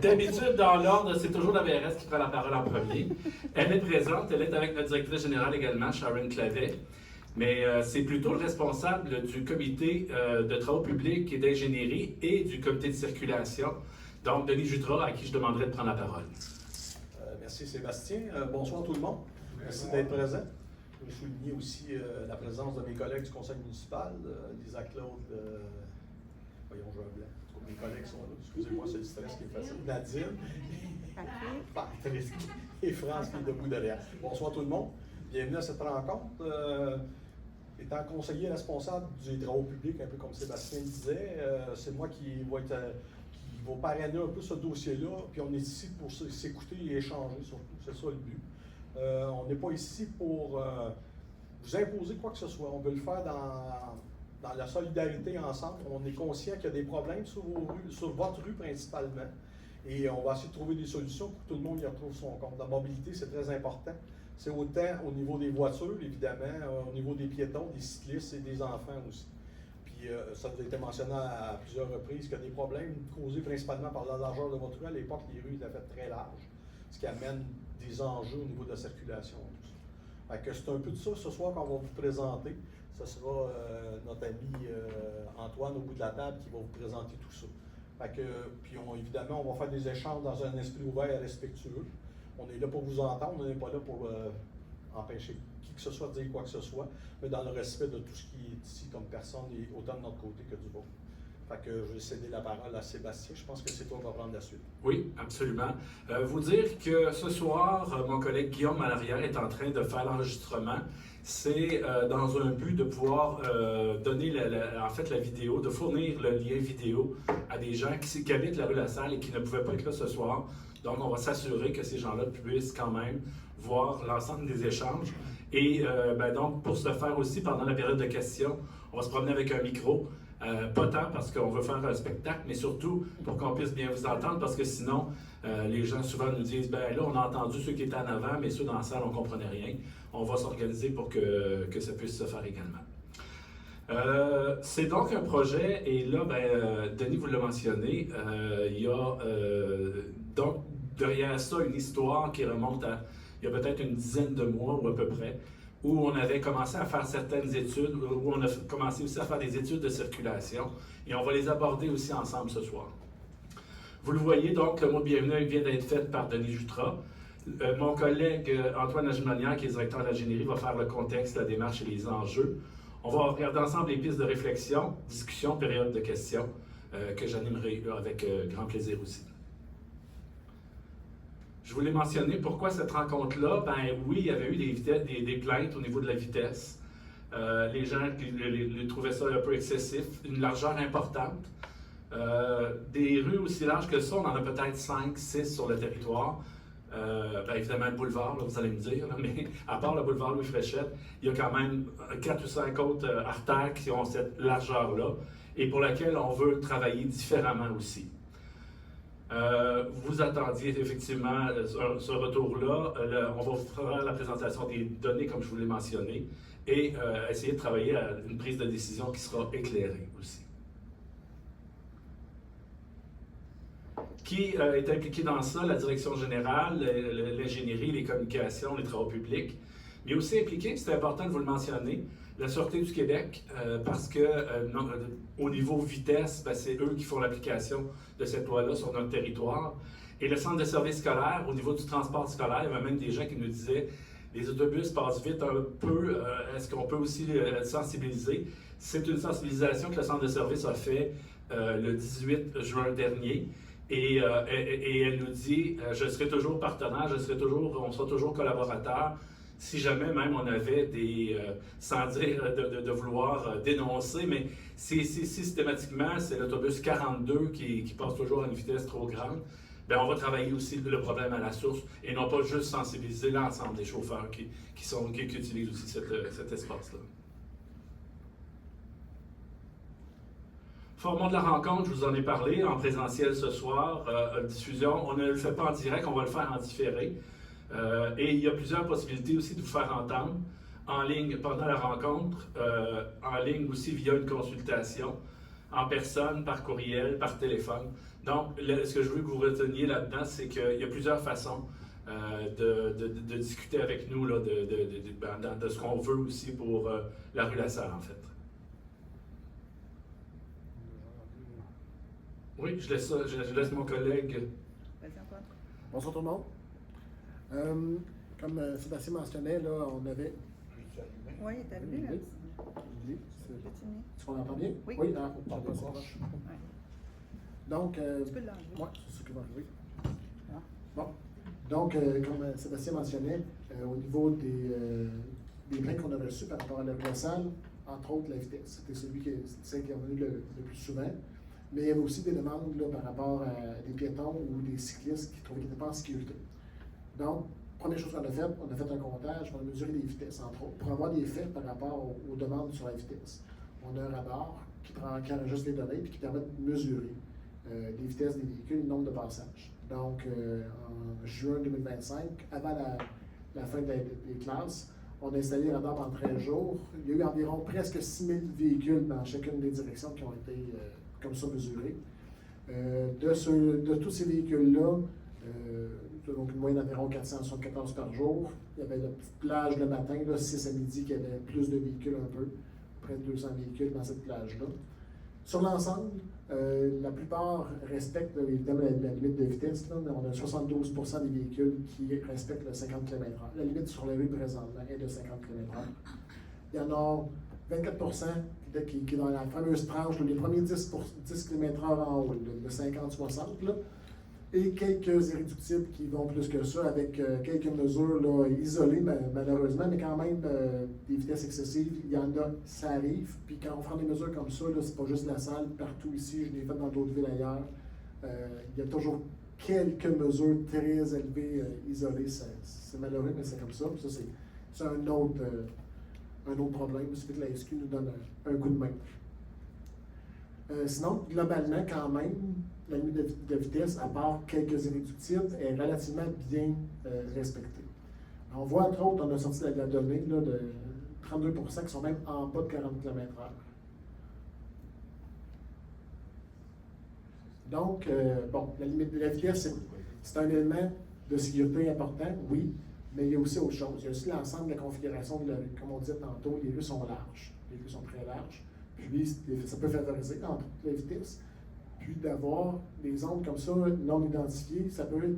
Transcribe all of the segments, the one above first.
d'habitude, dans l'ordre, c'est toujours la BRS qui prend la parole en premier. Elle est présente, elle est avec notre directrice générale également, Sharon Clavet. Mais c'est plutôt le responsable du comité de travaux publics et d'ingénierie et du comité de circulation. Donc, Denis Jutras, à qui je demanderai de prendre la parole. Merci Sébastien. Bonsoir tout le monde. Merci d'être présent. Je veux souligner aussi la présence de mes collègues du conseil municipal, Lisa Claude, voyons, je blanc. Mes collègues sont là. Excusez-moi, c'est le stress qui est facile. Nadine, Patrick et France qui est debout derrière. Bonsoir tout le monde. Bienvenue à cette rencontre. Étant conseiller responsable des travaux publics, un peu comme Sébastien disait, c'est moi qui va parrainer un peu ce dossier-là, puis on est ici pour s'écouter et échanger surtout, c'est ça le but. On n'est pas ici pour vous imposer quoi que ce soit, on veut le faire dans la solidarité ensemble. On est conscient qu'il y a des problèmes sur votre rue principalement, et on va essayer de trouver des solutions pour que tout le monde y retrouve son compte. La mobilité, c'est très important. C'est autant au niveau des voitures, évidemment, au niveau des piétons, des cyclistes et des enfants aussi. Puis ça a été mentionné à plusieurs reprises qu'il y a des problèmes causés principalement par la largeur de votre rue. À l'époque, les rues étaient faites très larges, ce qui amène des enjeux au niveau de la circulation. Fait que c'est un peu de ça ce soir qu'on va vous présenter. Ce sera notre ami Antoine au bout de la table qui va vous présenter tout ça. Fait que, puis évidemment, on va faire des échanges dans un esprit ouvert et respectueux. On est là pour vous entendre, on n'est pas là pour empêcher qui que ce soit de dire quoi que ce soit, mais dans le respect de tout ce qui est ici comme personne, et autant de notre côté que du vôtre. Fait que je vais céder la parole à Sébastien. Je pense que c'est toi qui vas prendre la suite. Oui, absolument. Vous dire que ce soir, mon collègue Guillaume à l'arrière est en train de faire l'enregistrement. C'est dans un but de pouvoir donner en fait la vidéo, de fournir le lien vidéo à des gens qui habitent la rue La Salle et qui ne pouvaient pas être là ce soir. Donc, on va s'assurer que ces gens-là puissent quand même voir l'ensemble des échanges. Et donc, pour ce faire aussi, pendant la période de questions, on va se promener avec un micro. Pas tant parce qu'on veut faire un spectacle, mais surtout pour qu'on puisse bien vous entendre, parce que sinon, les gens souvent nous disent, ben là, on a entendu ceux qui étaient en avant, mais ceux dans la salle, on ne comprenait rien. On va s'organiser pour que ça puisse se faire également. C'est donc un projet, et là, Denis vous l'a mentionné, il y a donc derrière ça une histoire qui remonte à il y a peut-être une dizaine de mois ou à peu près, où on avait commencé à faire certaines études, où on a commencé aussi à faire des études de circulation, et on va les aborder aussi ensemble ce soir. Vous le voyez donc, le mot de bienvenue vient d'être fait par Denis Jutras. Mon collègue Antoine Agimonière, qui est directeur de l'ingénierie, va faire le contexte, la démarche et les enjeux. On va regarder ensemble les pistes de réflexion, discussion, période de questions, que j'animerai avec grand plaisir aussi. Je voulais mentionner pourquoi cette rencontre-là. Ben oui, il y avait eu des plaintes au niveau de la vitesse. Les gens les trouvaient ça un peu excessif, une largeur importante. Des rues aussi larges que ça, on en a peut-être 5, 6 sur le territoire. Évidemment, le boulevard, là, vous allez me dire, là, mais à part le boulevard Louis Fréchette, il y a quand même 4 ou 5 autres artères qui ont cette largeur-là et pour laquelle on veut travailler différemment aussi. Vous attendiez effectivement ce retour-là. On va vous faire la présentation des données, comme je vous l'ai mentionné, et essayer de travailler à une prise de décision qui sera éclairée aussi. Qui est impliqué dans ça? La direction générale, l'ingénierie, les communications, les travaux publics. Mais aussi impliqué, c'est important de vous le mentionner, la Sûreté du Québec, parce que au niveau vitesse, c'est eux qui font l'application de cette loi-là sur notre territoire. Et le centre de services scolaires, au niveau du transport scolaire, il y avait même des gens qui nous disaient les autobus passent vite un peu, est-ce qu'on peut aussi sensibiliser? C'est une sensibilisation que le centre de services a fait le 18 juin dernier. Et elle nous dit, je serai toujours partenaire, on sera toujours collaborateur. Si jamais même on avait sans dire de vouloir dénoncer, mais systématiquement, c'est l'autobus 42 qui passe toujours à une vitesse trop grande, bien, on va travailler aussi le problème à la source et non pas juste sensibiliser l'ensemble des chauffeurs qui utilisent aussi cet espace-là. Format de la rencontre, je vous en ai parlé, en présentiel ce soir, diffusion. On ne le fait pas en direct, on va le faire en différé. Et il y a plusieurs possibilités aussi de vous faire entendre en ligne pendant la rencontre, en ligne aussi via une consultation, en personne, par courriel, par téléphone. Donc, ce que je veux que vous reteniez là-dedans, c'est qu'il y a plusieurs façons de discuter avec nous là, de ce qu'on veut aussi pour la rue La Salle, en fait. Oui, je laisse mon collègue. Vas-y, Antoine. Bonsoir tout le monde. Comme Sébastien mentionnait, là, on avait. Oui, t'as vu, là? Oui, c'est- Petit nez. Est-ce qu'on entend bien? Oui. Ah, pas proche. Ouais. Donc, Tu peux l'enlever. ouais, c'est ce qui va arriver. Ah. Bon. Donc, comme Sébastien mentionnait, au niveau des plaintes qu'on a reçues par rapport à la rue La Salle, entre autres la vitesse, c'était celle qui est revenue le plus souvent. Mais il y avait aussi des demandes là, par rapport à des piétons ou des cyclistes qui trouvaient qu'ils n'étaient pas en sécurité. Donc, première chose qu'on a faite, on a fait un comptage, on a mesuré les vitesses, entre autres, pour avoir des faits par rapport aux demandes sur la vitesse. On a un radar qui enregistre les données et qui permet de mesurer les vitesses des véhicules et le nombre de passages. Donc, en juin 2025, avant la fin des classes, on a installé le radar pendant 13 jours. Il y a eu environ presque 6000 véhicules dans chacune des directions qui ont été comme ça mesurés. De tous ces véhicules-là, donc une moyenne d'environ 474 par jour. Il y avait la petite plage le matin, là, 6 à midi, qui avait plus de véhicules un peu, près de 200 véhicules dans cette plage-là. Sur l'ensemble, la plupart respectent évidemment la limite de vitesse. Là. On a 72% des véhicules qui respectent le 50 km/h. La limite sur la rue présentement est de 50 km/h. Il y en a 24% qui est dans la fameuse tranche, là, les premiers 10 km/h en haut, le 50-60. Et quelques irréductibles qui vont plus que ça, avec quelques mesures là, isolées malheureusement, mais quand même des vitesses excessives, il y en a, ça arrive. Puis quand on prend des mesures comme ça, c'est pas juste La Salle, partout ici, je l'ai fait dans d'autres villes ailleurs, il y a toujours quelques mesures très élevées, isolées. C'est malheureux, mais c'est comme ça. Puis ça, c'est un autre problème. Il suffit que la SQ nous donne un coup de main. Sinon, globalement, quand même, la limite de vitesse, à part quelques irréductibles, est relativement bien respectée. On voit, entre autres, on a sorti la donnée là, de 32% qui sont même en bas de 40 km/h. Donc, bon, la limite de la vitesse, c'est un élément de sécurité important, oui, mais il y a aussi autre chose. Il y a aussi l'ensemble de la configuration de la rue. Comme on disait tantôt, les rues sont larges. Les rues sont très larges. Puis, ça peut favoriser, entre autres, la vitesse. Puis, d'avoir des zones comme ça, non identifiées, ça peut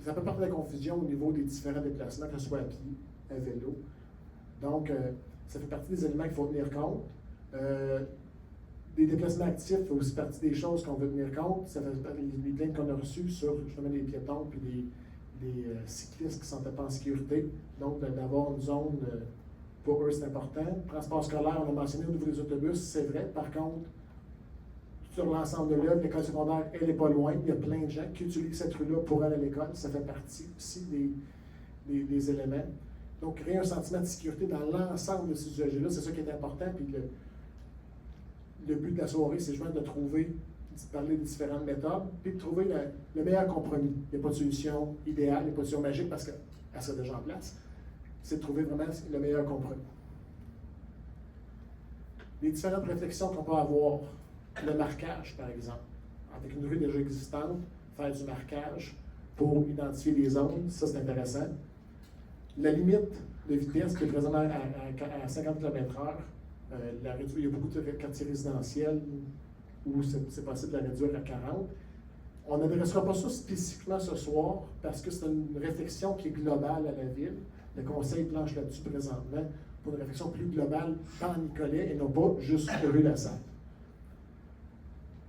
porter à la confusion au niveau des différents déplacements, que ce soit à pied, à vélo. Donc, ça fait partie des éléments qu'il faut tenir compte. Des déplacements actifs fait aussi partie des choses qu'on veut tenir compte. Ça fait partie des plaintes qu'on a reçues sur justement des piétons puis des cyclistes qui ne sont pas en sécurité. Donc, d'avoir une zone, pour eux, c'est important. Transport scolaire, on a mentionné au niveau des autobus, c'est vrai. Par contre, sur l'ensemble de l'œuvre, l'école secondaire, elle n'est pas loin. Il y a plein de gens qui utilisent cette rue-là pour aller à l'école. Ça fait partie aussi des éléments. Donc, créer un sentiment de sécurité dans l'ensemble de ces usagers-là, c'est ça qui est important. Puis le but de la soirée, c'est justement de parler des différentes méthodes, puis de trouver le meilleur compromis. Il n'y a pas de solution idéale, il n'y a pas de solution magique parce qu'elle serait déjà en place. C'est de trouver vraiment le meilleur compromis. Les différentes réflexions qu'on peut avoir, le marquage par exemple. Avec une rue déjà existante, faire du marquage pour identifier les zones, ça c'est intéressant. La limite de vitesse qui est présentement à 50 km/h, il y a beaucoup de quartiers résidentiels où c'est possible de la réduire à 40. On n'adressera pas ça spécifiquement ce soir parce que c'est une réflexion qui est globale à la ville. Le conseil planche là-dessus présentement pour une réflexion plus globale dans Nicolet et non pas juste rue La Salle.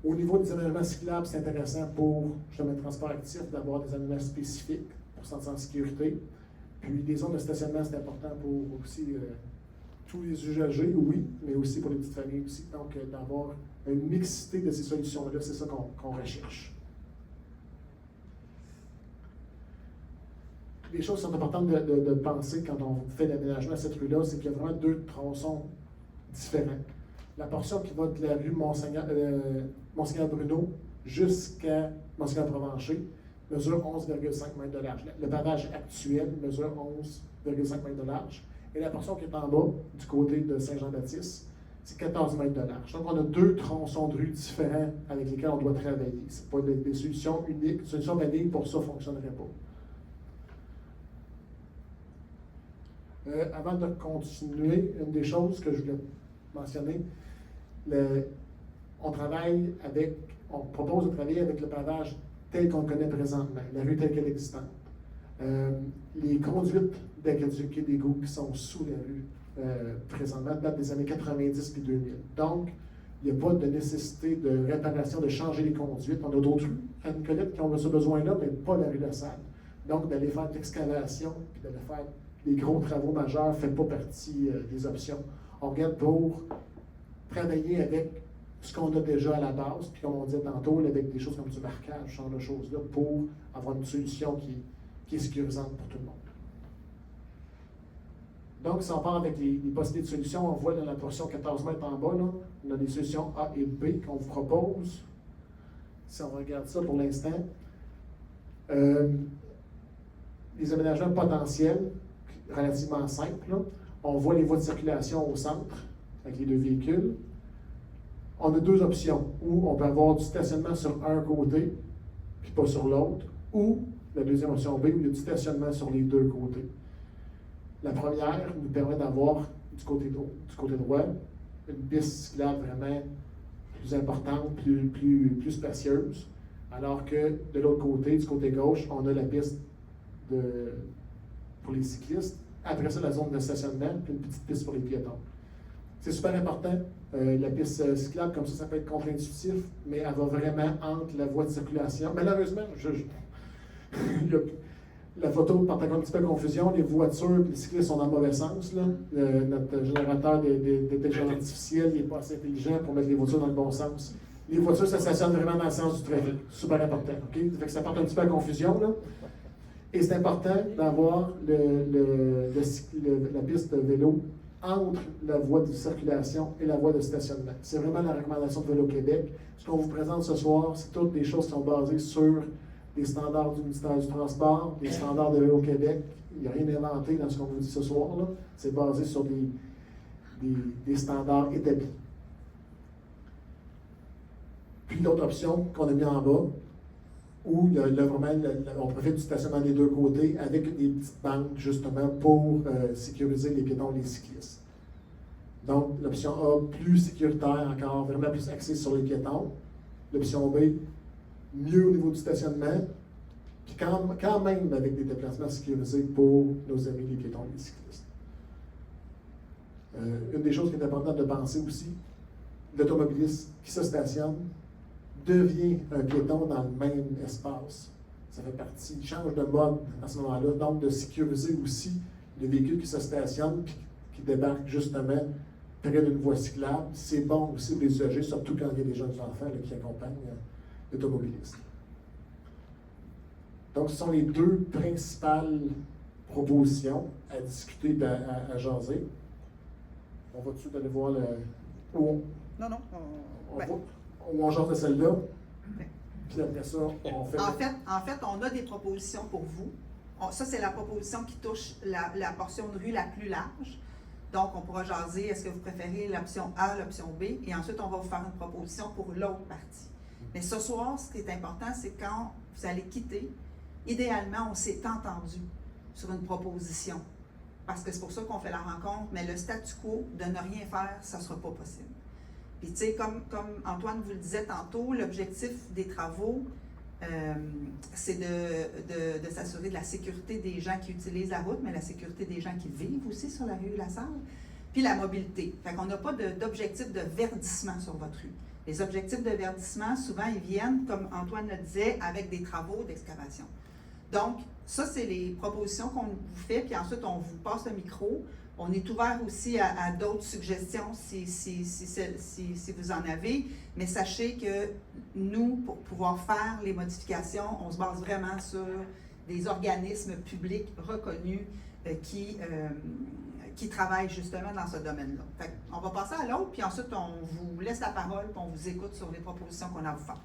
Au niveau des aménagements cyclables, c'est intéressant pour justement le transport actif d'avoir des aménagements spécifiques pour se sentir en sécurité. Puis des zones de stationnement, c'est important pour aussi tous les usagers, oui, mais aussi pour les petites familles aussi. Donc, d'avoir une mixité de ces solutions-là, c'est ça qu'on recherche. Les choses qui sont importantes de penser quand on fait l'aménagement à cette rue-là, c'est qu'il y a vraiment deux tronçons différents. La portion qui va de la rue Monseigneur Bruno jusqu'à Monseigneur Provencher mesure 11,5 mètres de large. Le pavage actuel mesure 11,5 mètres de large. Et la portion qui est en bas, du côté de Saint-Jean-Baptiste, c'est 14 mètres de large. Donc, on a 2 tronçons de rue différents avec lesquels on doit travailler. Ce n'est pas des solutions uniques. Une solution vanille, pour ça, ne fonctionnerait pas. Avant de continuer, une des choses que je voulais mentionner, on propose de travailler avec le pavage tel qu'on le connaît présentement, la rue telle qu'elle est existante. Les conduites d'aqueduc et d'égouts qui sont sous la rue présentement datent des années 90 puis 2000. Donc, il n'y a pas de nécessité de réparation, de changer les conduites. On a d'autres rues à Nicolette qui ont ce besoin-là, mais pas la rue La Salle. Donc, d'aller faire de l'excavation puis d'aller faire des gros travaux majeurs ne fait pas partie des options. On regarde pour travailler avec ce qu'on a déjà à la base, puis comme on disait tantôt, avec des choses comme du marquage, ce genre de choses-là, pour avoir une solution qui est sécurisante pour tout le monde. Donc, si on part avec les possibilités de solutions, on voit dans la portion 14 mètres en bas, là, on a des solutions A et B qu'on vous propose. Si on regarde ça pour l'instant, les aménagements potentiels, relativement simples, là. On voit les voies de circulation au centre, avec les 2 véhicules. On a 2 options, où on peut avoir du stationnement sur un côté, puis pas sur l'autre, ou la deuxième option B, où il y a du stationnement sur les 2 côtés. La première nous permet d'avoir du côté droit une piste cyclable vraiment plus importante, plus spacieuse, alors que de l'autre côté, du côté gauche, on a la piste pour les cyclistes. Après ça, la zone de stationnement, puis une petite piste pour les piétons. C'est super important. La piste cyclable, comme ça peut être contre-intuitif, mais elle va vraiment entre la voie de circulation. Malheureusement, la photo porte encore un petit peu de confusion. Les voitures et les cyclistes sont dans le mauvais sens. Là. Notre générateur d'intelligence artificielle n'est pas assez intelligent pour mettre les voitures dans le bon sens. Les voitures, ça stationnent vraiment dans le sens du trafic. Super important. Okay? Fait que ça porte un petit peu à confusion. Là. Et c'est important d'avoir la piste de vélo entre la voie de circulation et la voie de stationnement. C'est vraiment la recommandation de Vélo Québec. Ce qu'on vous présente ce soir, c'est toutes des choses qui sont basées sur les standards du ministère du Transport, les standards de Vélo Québec. Il n'y a rien inventé dans ce qu'on vous dit ce soir. Là. C'est basé sur des standards établis. Puis l'autre option qu'on a mis en bas, où on profite du stationnement des 2 côtés avec des petites bandes justement pour sécuriser les piétons et les cyclistes. Donc, l'option A, plus sécuritaire encore, vraiment plus axée sur les piétons. L'option B, mieux au niveau du stationnement, puis quand même avec des déplacements sécurisés pour nos amis les piétons et les cyclistes. Une des choses qui est importante de penser aussi, l'automobiliste qui se stationne devient un piéton dans le même espace. Ça fait partie, il change de mode à ce moment-là, donc de sécuriser aussi le véhicule qui se stationne et qui débarque justement près d'une voie cyclable. C'est bon aussi pour les usagers, surtout quand il y a des jeunes enfants là, qui accompagnent l'automobiliste. Donc, ce sont les 2 principales propositions à discuter et à jaser. On va tout de suite aller voir Non. On jase de celle-là, puis après ça, on fait... En fait, on a des propositions pour vous. Ça, c'est la proposition qui touche la portion de rue la plus large. Donc, on pourra jaser, est-ce que vous préférez l'option A, l'option B, et ensuite, on va vous faire une proposition pour l'autre partie. Mais ce soir, ce qui est important, c'est quand vous allez quitter, idéalement, on s'est entendu sur une proposition. Parce que c'est pour ça qu'on fait la rencontre, mais le statu quo de ne rien faire, ça ne sera pas possible. Puis, tu sais, comme Antoine vous le disait tantôt, l'objectif des travaux, c'est de s'assurer de la sécurité des gens qui utilisent la route, mais la sécurité des gens qui vivent aussi sur la rue La Salle, puis la mobilité. Fait qu'on n'a pas d'objectif de verdissement sur votre rue. Les objectifs de verdissement, souvent, ils viennent, comme Antoine le disait, avec des travaux d'excavation. Donc, ça, c'est les propositions qu'on vous fait, puis ensuite, on vous passe le micro. On est ouvert aussi à d'autres suggestions si vous en avez, mais sachez que nous, pour pouvoir faire les modifications, on se base vraiment sur des organismes publics reconnus qui travaillent justement dans ce domaine-là. Fait on va passer à l'autre, puis ensuite on vous laisse la parole, puis on vous écoute sur les propositions qu'on a à vous faire.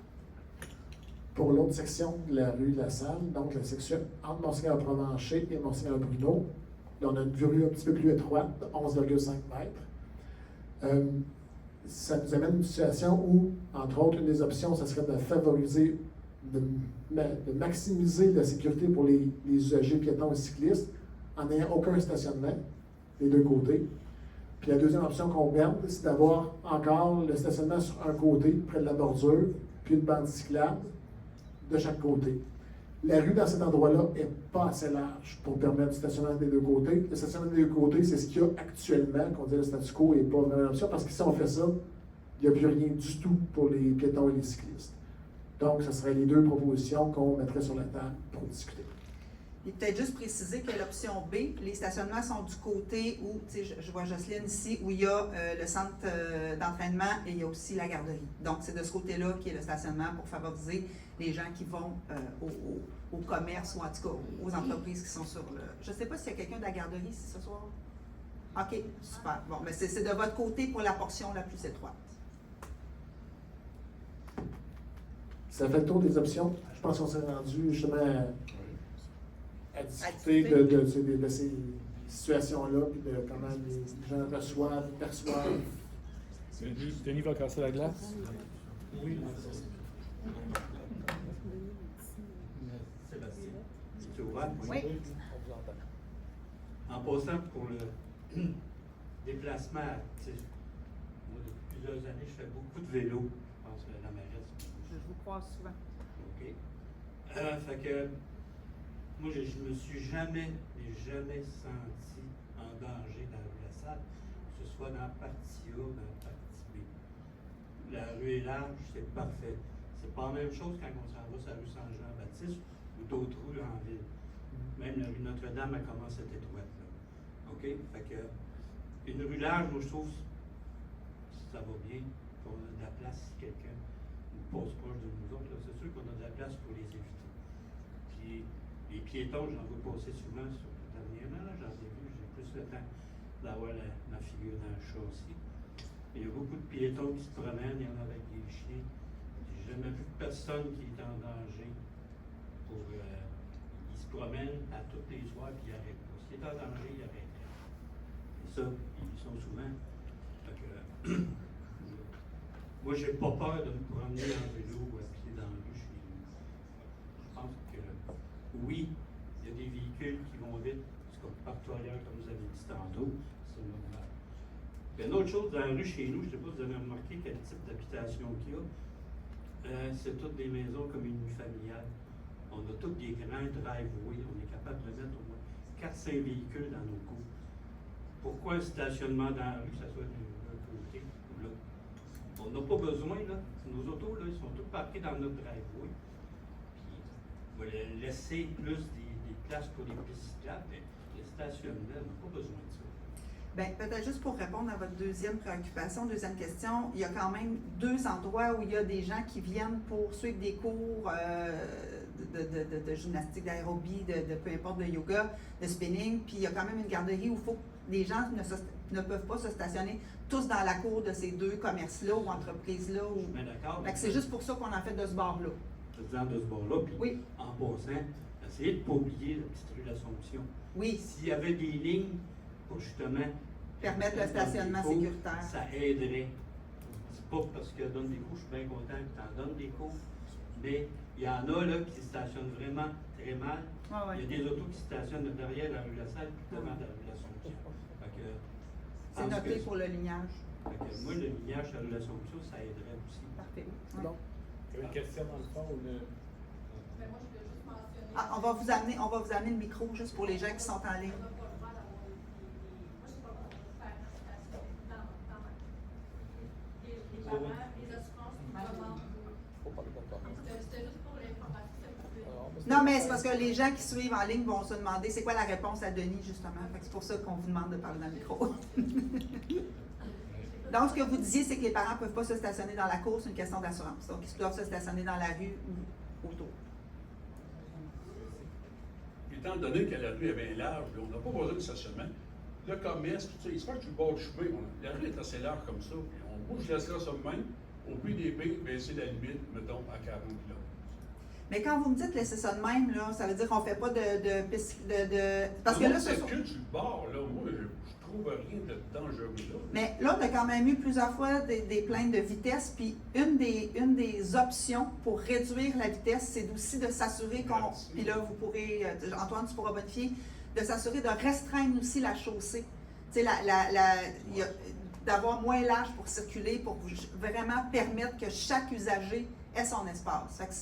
Pour l'autre section de la rue de La Salle, donc la section entre Monseigneur-Provencher et Monseigneur-Bruno, là, on a une rue un petit peu plus étroite, de 11,5 mètres. ça nous amène à une situation où, entre autres, une des options, ça serait de favoriser, de maximiser la sécurité pour les usagers piétons et cyclistes en n'ayant aucun stationnement des deux côtés. Puis la deuxième option qu'on garde, c'est d'avoir encore le stationnement sur un côté, près de la bordure, puis une bande cyclable de chaque côté. La rue dans cet endroit-là n'est pas assez large pour permettre du stationnement des deux côtés. Le stationnement des deux côtés, c'est ce qu'il y a actuellement, qu'on dit le statu quo n'est pas vraiment une option, parce que si on fait ça, il n'y a plus rien du tout pour les piétons et les cyclistes. Donc, ce seraient les deux propositions qu'on mettrait sur la table pour discuter. Et peut-être juste préciser que l'option B, les stationnements sont du côté où, tu sais, je vois Jocelyne ici, où il y a le centre d'entraînement et il y a aussi la garderie. Donc, c'est de ce côté-là qui est le stationnement pour favoriser les gens qui vont au commerce ou en tout cas aux entreprises qui sont sur le... Je ne sais pas s'il y a quelqu'un de la garderie ici ce soir. OK, super. Bon, mais c'est de votre côté pour la portion la plus étroite. Ça fait le tour des options. Je pense qu'on s'est rendu justement à discuter de ces situations-là, puis de comment les gens perçoivent. Denis va casser la glace. Oui, Sébastien, c'est ouvert? Oui. On vous entend. En passant pour le déplacement, tu sais, moi, depuis plusieurs années, je fais beaucoup de vélo. Je pense que la mairesse. Je vous croise souvent. OK. Fait que moi, je me suis jamais senti en danger dans la salle, que ce soit dans la partie A ou dans la partie B. La rue est large, c'est parfait. C'est pas la même chose quand on s'en va sur la rue Saint-Jean-Baptiste ou d'autres rues en ville. Même la rue Notre-Dame, elle commence à être étroite, là. OK? Fait que une rue large, moi, je trouve ça va bien. On a de la place si quelqu'un nous pose proche de nous autres. C'est sûr qu'on a de la place pour les éviter. Puis les piétons, j'en vois passer souvent, surtout dernièrement, là, j'en ai vu, j'ai plus le temps d'avoir ma figure dans le châssis. Il y a beaucoup de piétons qui se promènent, il y en a avec des chiens. J'ai jamais vu personne qui est en danger pour. Ils se promènent à tous les soirs et ils n'arrêtent pas. S'il est en danger, il arrête. Et ça, ils sont souvent. Fait que, moi, j'ai pas peur de me promener en vélo ou à pied dans la rue chez nous. Je pense que oui, il y a des véhicules qui vont vite, c'est comme partout ailleurs, comme vous avez dit tantôt, c'est normal. Puis une autre chose, dans la rue chez nous, je ne sais pas si vous avez remarqué quel type d'habitation qu'il y a. C'est toutes des maisons comme une familiale. On a tous des grands driveways, on est capable de mettre au moins 4-5 véhicules dans nos cours. Pourquoi un stationnement dans la rue, que ce soit d'un côté ou l'autre? On n'a pas besoin, là. Nos autos, là, ils sont tous parqués dans notre driveway. Puis, on va laisser plus des places pour les pistes cyclables, mais les stationnements, on n'a pas besoin de ça. Bien, peut-être juste pour répondre à votre deuxième préoccupation, deuxième question, il y a quand même 2 endroits où il y a des gens qui viennent pour suivre des cours de gymnastique, d'aérobie, de peu importe, de yoga, de spinning, puis il y a quand même une garderie où il faut que les gens ne peuvent pas se stationner tous dans la cour de ces 2 commerces-là ou entreprises-là. Je suis bien d'accord. Fait que c'est juste pour ça qu'on en fait de ce bord-là. Président de ce bord-là, puis Oui. en passant, essayez de ne pas oublier la petite rue de l'Assomption. Oui, S'il y avait des lignes pour justement permettre le stationnement des cours, sécuritaire. ça aiderait. C'est pas parce que donne des cours, je suis bien content que tu en donnes des cours, mais il y en a là qui stationnent vraiment très mal. Ah ouais. Il y a des autos qui stationnent derrière la rue La Salle, puis devant la rue l'Assomption. Fait que, C'est pense noté que- pour le lignage. fait que moi, le lignage à la rue l'Assomption, ça aiderait aussi. Parfait. C'est Ouais. bon? Il y a une question dans le fond. Mais moi, je voulais juste mentionner. Ah, on va vous amener le micro juste pour les gens qui sont en ligne. On n'a pas le droit d'avoir des. Moi, je n'ai pas le droit de faire stationner dans ma. Les parents, les assurances nous demandent. Faut parler comme ça. C'était juste pour l'information, ça pouvait. Non, mais c'est parce que les gens qui suivent en ligne vont se demander c'est quoi la réponse à Denis, justement. Fait que c'est pour ça qu'on vous demande de parler dans le micro. Donc, ce que vous disiez, c'est que les parents ne peuvent pas se stationner dans la cour, c'est une question d'assurance. Donc, ils doivent se stationner dans la rue ou autour. Étant donné que la rue est bien large, on n'a pas besoin de stationnement. Le commerce, tout ça, il se passe sur le bord du chemin. La rue est assez large comme ça. Moi, je laisserai ça de même. Au PDB, baisser la limite, mettons, à 40 km. Mais quand vous me dites laisser ça de même, là, ça veut dire qu'on ne fait pas de parce que là, ce sont... circule sur le bord, là. Moi, je trouve rien de dangereux là. Mais là, tu as quand même eu plusieurs fois des plaintes de vitesse, puis une des options pour réduire la vitesse, c'est aussi de s'assurer qu'on. Merci. Puis là, vous pourrez, Antoine, tu pourras bonifier, de s'assurer de restreindre aussi la chaussée. Tu sais, d'avoir moins large pour circuler, pour vraiment permettre que chaque usager ait son espace. Fait que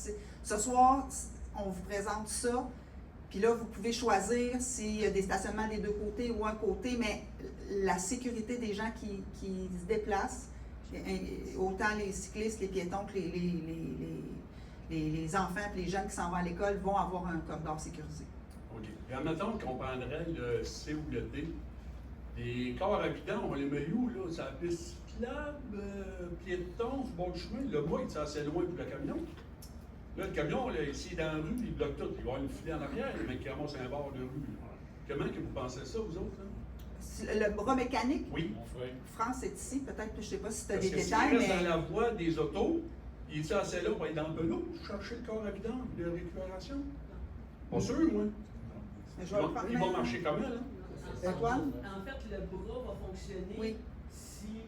ce soir, on vous présente ça. Puis là, vous pouvez choisir s'il y a des stationnements des deux côtés ou un côté, mais la sécurité des gens qui se déplacent, autant les cyclistes, les piétons que les enfants et les jeunes qui s'en vont à l'école vont avoir un corridor sécurisé. OK. Et admettons qu'on prendrait le C ou le D. Les corps habitants, on les met où, là? C'est la piste cyclable, piéton, sur le bord du chemin. Le bois, il est assez loin pour le camion. Là, le camion, là, ici, dans la rue, il bloque tout. Il va y avoir une filée en arrière, mais qui ramasse un bord de rue. Comment que vous pensez ça, vous autres, là? Le bras mécanique, Oui. France est ici, peut-être, je ne sais pas si tu as Parce des que s'il détails, reste mais dans la voie des autos, il est assez là pour être dans le pelouse, chercher le corps habitant de récupération? Pas sûr, moi. je vais le prendre. Ils vont marcher comment, là? Antoine? En fait, le bras va fonctionner Oui. si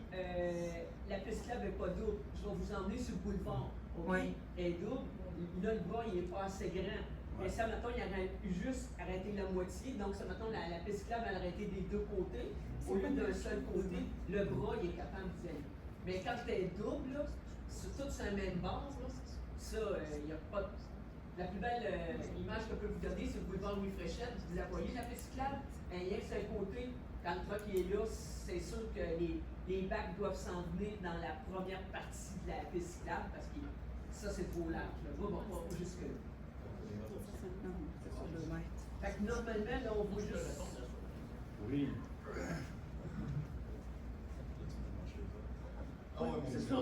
la piste cyclable n'est pas double. Je vais vous emmener sur le boulevard. OK? Oui. Elle est double. Là, le bras, il n'est pas assez grand. Mais ça, mettons, il aurait juste arrêté la moitié. Donc, ça, mettons, la piste cyclable, elle aurait été des deux côtés. Au lieu d'un seul côté, le bras, il est capable d'y aller. Mais quand c'est double, là, c'est tout sur la même base, là, ça, il n'y a pas de... La plus belle image que je peux vous donner, c'est le boulevard Louis Fréchette. Vous la voyez, la piste cyclable? Il y a un seul côté. Quand le truck est là, c'est sûr que les bacs doivent s'en venir dans la première partie de la piste cyclable parce que ça, c'est trop large. Le bras va pas jusque-là. Fait que normalement, là, on voit juste... Oui. C'est ça.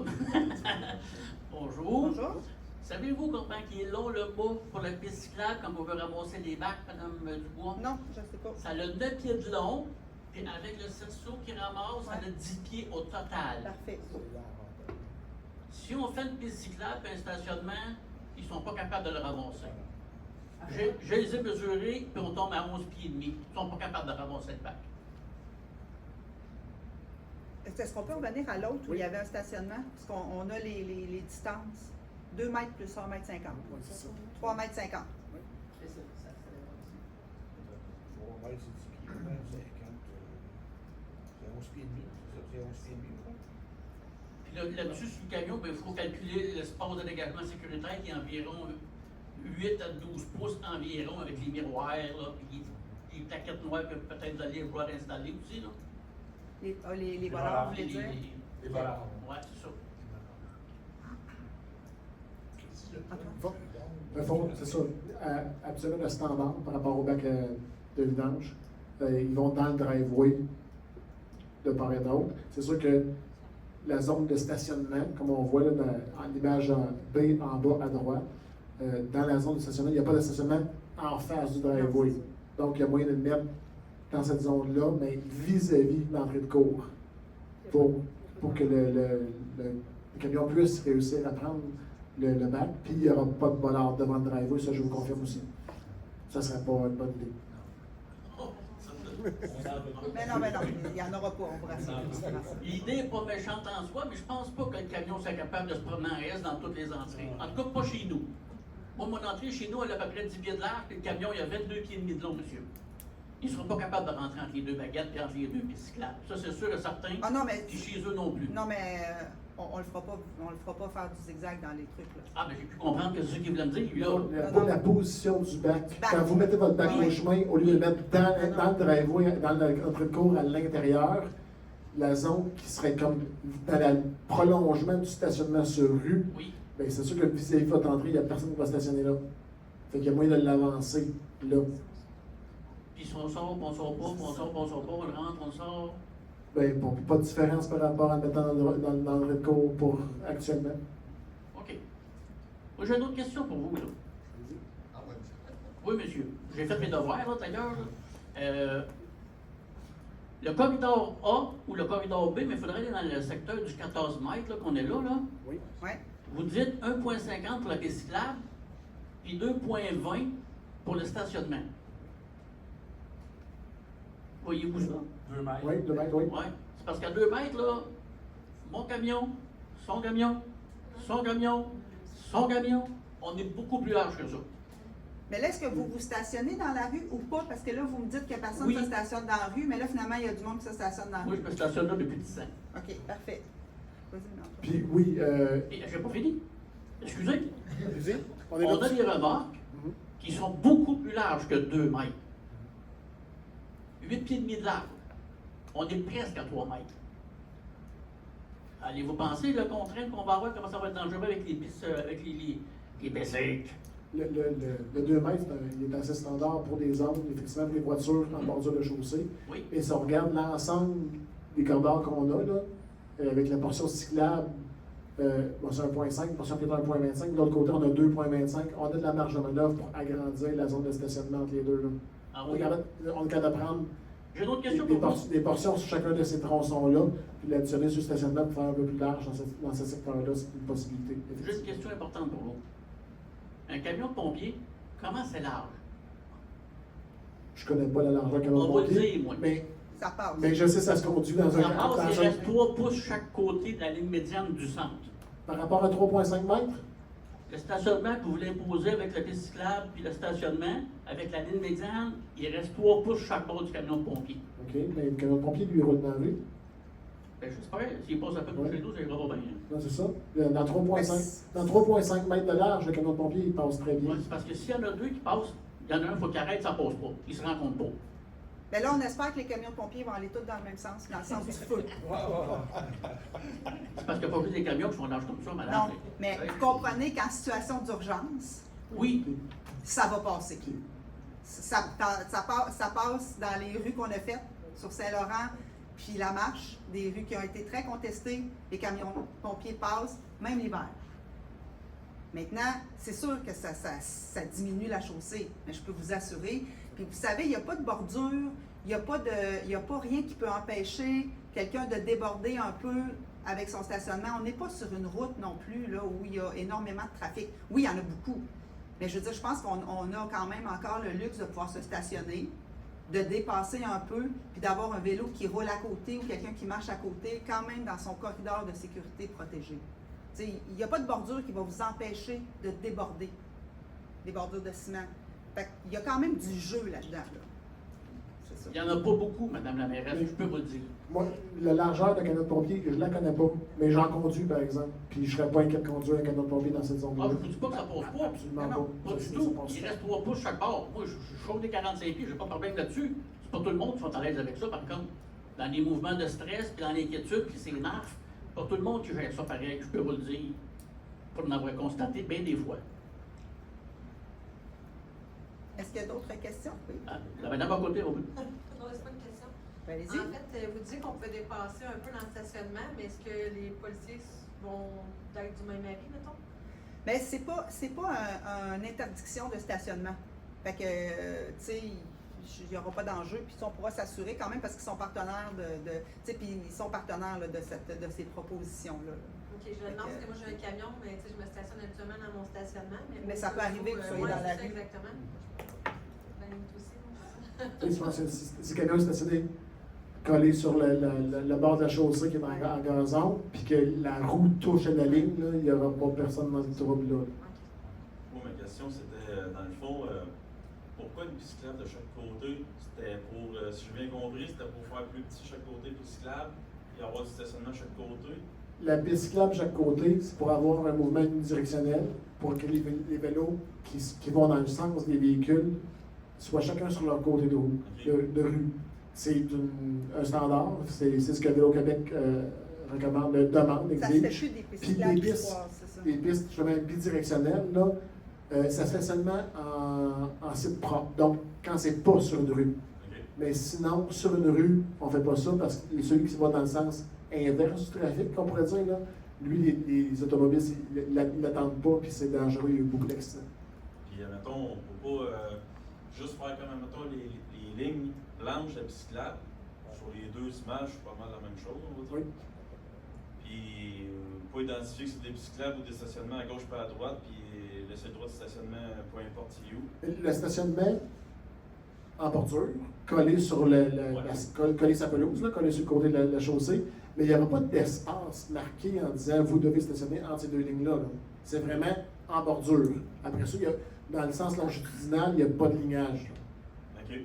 Bonjour. Bonjour. Savez-vous comment il est long le bas pour la piste cyclable quand on veut ramasser les bacs, Madame Dubois? Non, je ne sais pas. Ça a 9 pieds de long, et avec le cerceau qui ramasse, ça a 10 pieds au total. Parfait. Si on fait une piste cyclable et un stationnement, ils ne sont pas capables de le ramasser. Je les ai mesurés, puis on tombe à 11 pieds et demi. Ils ne sont pas capables de ramasser le bac. Est-ce qu'on peut revenir à l'autre où il y avait un stationnement? Parce qu'on a les distances. 2 mètres plus 1 mètre 50. Oui, c'est ça. 3 mètres 50. C'est ça, ça Puis là-dessus, sur le camion, il faut calculer l'espace de dégagement sécuritaire qui est environ 8 à 12 pouces environ avec les miroirs, là, puis les plaquettes noires que peut-être vous allez vouloir installer aussi. Là. Les voleurs, vous voulez Les- dire? Les voleurs. Ouais, c'est ça. Dans le fond, c'est ça. Absolument le standard par rapport au bac de vidange. Ils vont dans le driveway de part et d'autre. C'est sûr que la zone de stationnement, comme on voit là, en l'image B en bas à droite, dans la zone de stationnement, il n'y a pas de stationnement en face du driveway. Donc, il y a moyen de le mettre dans cette zone-là, mais vis-à-vis l'entrée de cour, pour que le camion puisse réussir à prendre le bac, puis il n'y aura pas de voleur devant le driveway, ça je vous confirme aussi. Ça ne serait pas une bonne idée. Mais non, il n'y en aura pas, on pourra s'en. L'idée n'est pas méchante en soi, mais je pense pas que le camion soit capable de se promener en S dans toutes les entrées. En tout cas, pas chez nous. Moi, mon entrée chez nous, elle a à peu près 10 pieds de large, puis le camion, il a 22 pieds et demi de long, monsieur. Ils ne seront pas capables de rentrer entre les deux baguettes et entre les deux pistes cyclables. Ça, c'est sûr et certain. Ah non, mais. Puis chez eux non plus. Non, mais on le fera pas faire du zigzag dans les trucs, là. Ah, mais j'ai pu comprendre que c'est ce qu'il voulait me dire, lui, là. Pour la position du bac, quand vous mettez votre bac Oui. au chemin, au lieu de le mettre dans le driveway, dans l'entrée de cour à l'intérieur, la zone qui serait comme dans le prolongement du stationnement sur rue, Oui. bien, c'est sûr que vis-à-vis de votre entrée, il n'y a personne qui va stationner là. Fait qu'il y a moyen de l'avancer là. Puis si on sort, puis on sort pas, puis on sort, puis on sort pas, on le rentre, on le sort. Ben, bon, pas de différence par rapport à le mettre dans l'entrée de cour pour actuellement. OK. Moi, j'ai une autre question pour vous, là. Oui, monsieur. J'ai fait mes devoirs, là, d'ailleurs. Là. Le corridor A ou le corridor B, mais il faudrait aller dans le secteur du 14 mètres, là, qu'on est là, là. Oui. Ouais. Vous dites 1,50 pour la piste cyclable, puis 2,20 pour le stationnement. Voyez-vous ça? 2 mètres. Oui, 2 mètres, oui. Ouais. C'est parce qu'à 2 mètres, là, mon camion, son camion, son camion, son camion, on est beaucoup plus large que ça. Mais là, est-ce que vous vous stationnez dans la rue ou pas? Parce que là, vous me dites que personne Oui. ne se stationne dans la rue, mais là, finalement, il y a du monde qui se stationne dans la Moi, rue. je me stationne là depuis 10 ans. OK, parfait. Vas-y, Marc. Puis oui, Et j'ai pas fini. Excusez. on est On a là-dessus. des remorques Mhm. qui sont beaucoup plus larges que 2 mètres. 8 pieds et demi de large. On est presque à 3 mètres. Allez-vous penser, le contrainte qu'on va avoir, comment ça va être dangereux avec les pistes, avec les bicycles? Le 2 mètres, il est assez standard pour des zones, effectivement, pour les voitures en bordure de chaussée. Oui. Et si on regarde l'ensemble des corridors qu'on a, là, avec la portion cyclable, bon, c'est 1.5, la portion piétonne 1.25, de l'autre côté, on a 2.25. On a de la marge de manœuvre pour agrandir la zone de stationnement entre les deux. Là. Ah On oui. est capable de prendre J'ai une autre question des, pour vous. des portions sur chacun de ces tronçons-là, puis l'additionner sur le stationnement pour faire un peu plus large dans ce secteur-là, c'est une possibilité. Juste une question importante pour vous. Un camion de pompier, comment c'est large? Je connais pas la largeur camion On va le pompier, dire, moi. Ça passe. mais je sais que ça se conduit dans un... Ça passe, il dans reste 3 pouces chaque côté de la ligne médiane du centre. Par rapport à 3,5 mètres, Le stationnement que vous voulez imposer avec le piste cyclable puis le stationnement, avec la ligne médiane, il reste 3 pouces chaque bord du camion de pompier. OK, mais le camion de pompier, lui, il roule dans la rue. Ben, j'espère, s'il passe un peu Ouais. chez nous, ça ira pas bien. Non, c'est ça. Dans 3,5 mètres de large, le camion de pompier, il passe très bien. Ouais, c'est parce que s'il y en a deux qui passent, il y en a un, il faut qu'il arrête, ça passe pas. Il se rencontre pas. Mais là, on espère que les camions de pompiers vont aller tous dans le même sens, dans le sens du feu. C'est parce qu'il n'y a pas juste des camions qui font large comme ça, madame. Non, mais vous comprenez qu'en situation d'urgence, Oui, ça va passer. Ça passe dans les rues qu'on a faites, sur Saint-Laurent, puis la marche, des rues qui ont été très contestées, les camions de pompiers passent, même l'hiver. Maintenant, c'est sûr que ça diminue la chaussée, mais je peux vous assurer. Puis vous savez, il n'y a pas de bordure, il n'y a pas rien qui peut empêcher quelqu'un de déborder un peu avec son stationnement. On n'est pas sur une route non plus là, où il y a énormément de trafic. Oui, il y en a beaucoup. Mais je veux dire, je pense qu'on a quand même encore le luxe de pouvoir se stationner, de dépasser un peu, puis d'avoir un vélo qui roule à côté ou quelqu'un qui marche à côté, quand même dans son corridor de sécurité protégé. T'sais, il n'y a pas de bordure qui va vous empêcher de déborder, des bordures de ciment. Fait qu'il y a quand même du jeu là-dedans. Là. C'est ça. il n'y en a pas beaucoup, madame la mairesse, je peux vous le dire. Moi, la largeur de camion de pompier, je la connais pas, mais j'en conduis, par exemple. Puis je serais pas inquiet de conduire un camion de pompier dans cette Ah, zone-là. je ne vous dis pas que ça passe pas. Absolument Non, non, Pas pas. du Ça tout. passe Il pas. reste 3 pouces chaque bord. Moi, je chauffe des 45 pieds, je n'ai pas de problème là-dessus. C'est pas tout le monde qui sont à l'aise avec ça, par contre. Dans les mouvements de stress, puis dans l'inquiétude, puis c'est nerfs, pas tout le monde qui gère ça pareil, je peux vous le dire. Pour en avoir constaté bien des fois. Est-ce qu'il y a d'autres questions? Oui. Ah, la madame à côté, oui. Non, c'est pas une question. Ben, allez-y. En fait, vous dites qu'on peut dépasser un peu dans le stationnement, mais est-ce que les policiers vont être du même avis, mettons? Mais c'est pas une interdiction de stationnement. Fait que, tu sais, il n'y aura pas d'enjeu, puis on pourra s'assurer quand même parce qu'ils sont partenaires tu sais, puis ils sont partenaires là, de ces propositions-là. Ok, je le lance parce que moi j'ai un camion, mais tu sais, je me stationne habituellement dans mon stationnement. Mais ça peut arriver que vous soyez ouais, dans la c'est ça, rue. Exactement. Ben, limite aussi, moi. Tu sais, je pense que si le camion est stationné collé sur le bord de la chaussée qui est en gazon, puis que la roue touche à la ligne, là, il n'y aura pas personne dans ce trouble-là. Moi, ma question, c'était, dans le fond, pourquoi une piste cyclable de chaque côté? C'était pour, si j'ai bien compris, c'était pour faire plus petit chaque côté piste cyclable et avoir du stationnement de chaque côté. La piste cyclable de chaque côté, c'est pour avoir un mouvement unidirectionnel, pour que les vélos qui vont dans le sens des véhicules soient chacun sur leur côté de rue. C'est un standard, c'est ce que Vélo-Québec recommande, demande, Ça se fait exige. plus des pistes Puis cyclables les qui pistes, croisent, c'est ça. les pistes justement bidirectionnelles, là, ça se fait seulement en site propre. Donc, quand c'est pas sur une rue. OK. Mais sinon, sur une rue, on fait pas ça parce que celui qui va dans le sens inverse du trafic, qu'on pourrait dire, là, lui, les automobilistes, ils l'attendent pas, puis c'est dangereux, il y a eu beaucoup d'accidents. Puis, admettons, on ne peut pas juste faire comme, admettons, les lignes blanches de piste cyclable. Sur les deux images, c'est pas mal la même chose, on va dire. Oui. Puis, pas identifier que c'est des pistes cyclables ou des stationnements à gauche pas à droite, puis laisser le droit de stationnement, peu importe il est où. Le stationnement, en bordure, collé sur collé sa pelouse, là, collé sur le côté de la chaussée, mais il n'y aura pas d'espace marqué en disant vous devez stationner entre ces deux lignes-là. Là. C'est vraiment en bordure. Après ça, dans le sens longitudinal, il n'y a pas de lignage. Là. OK.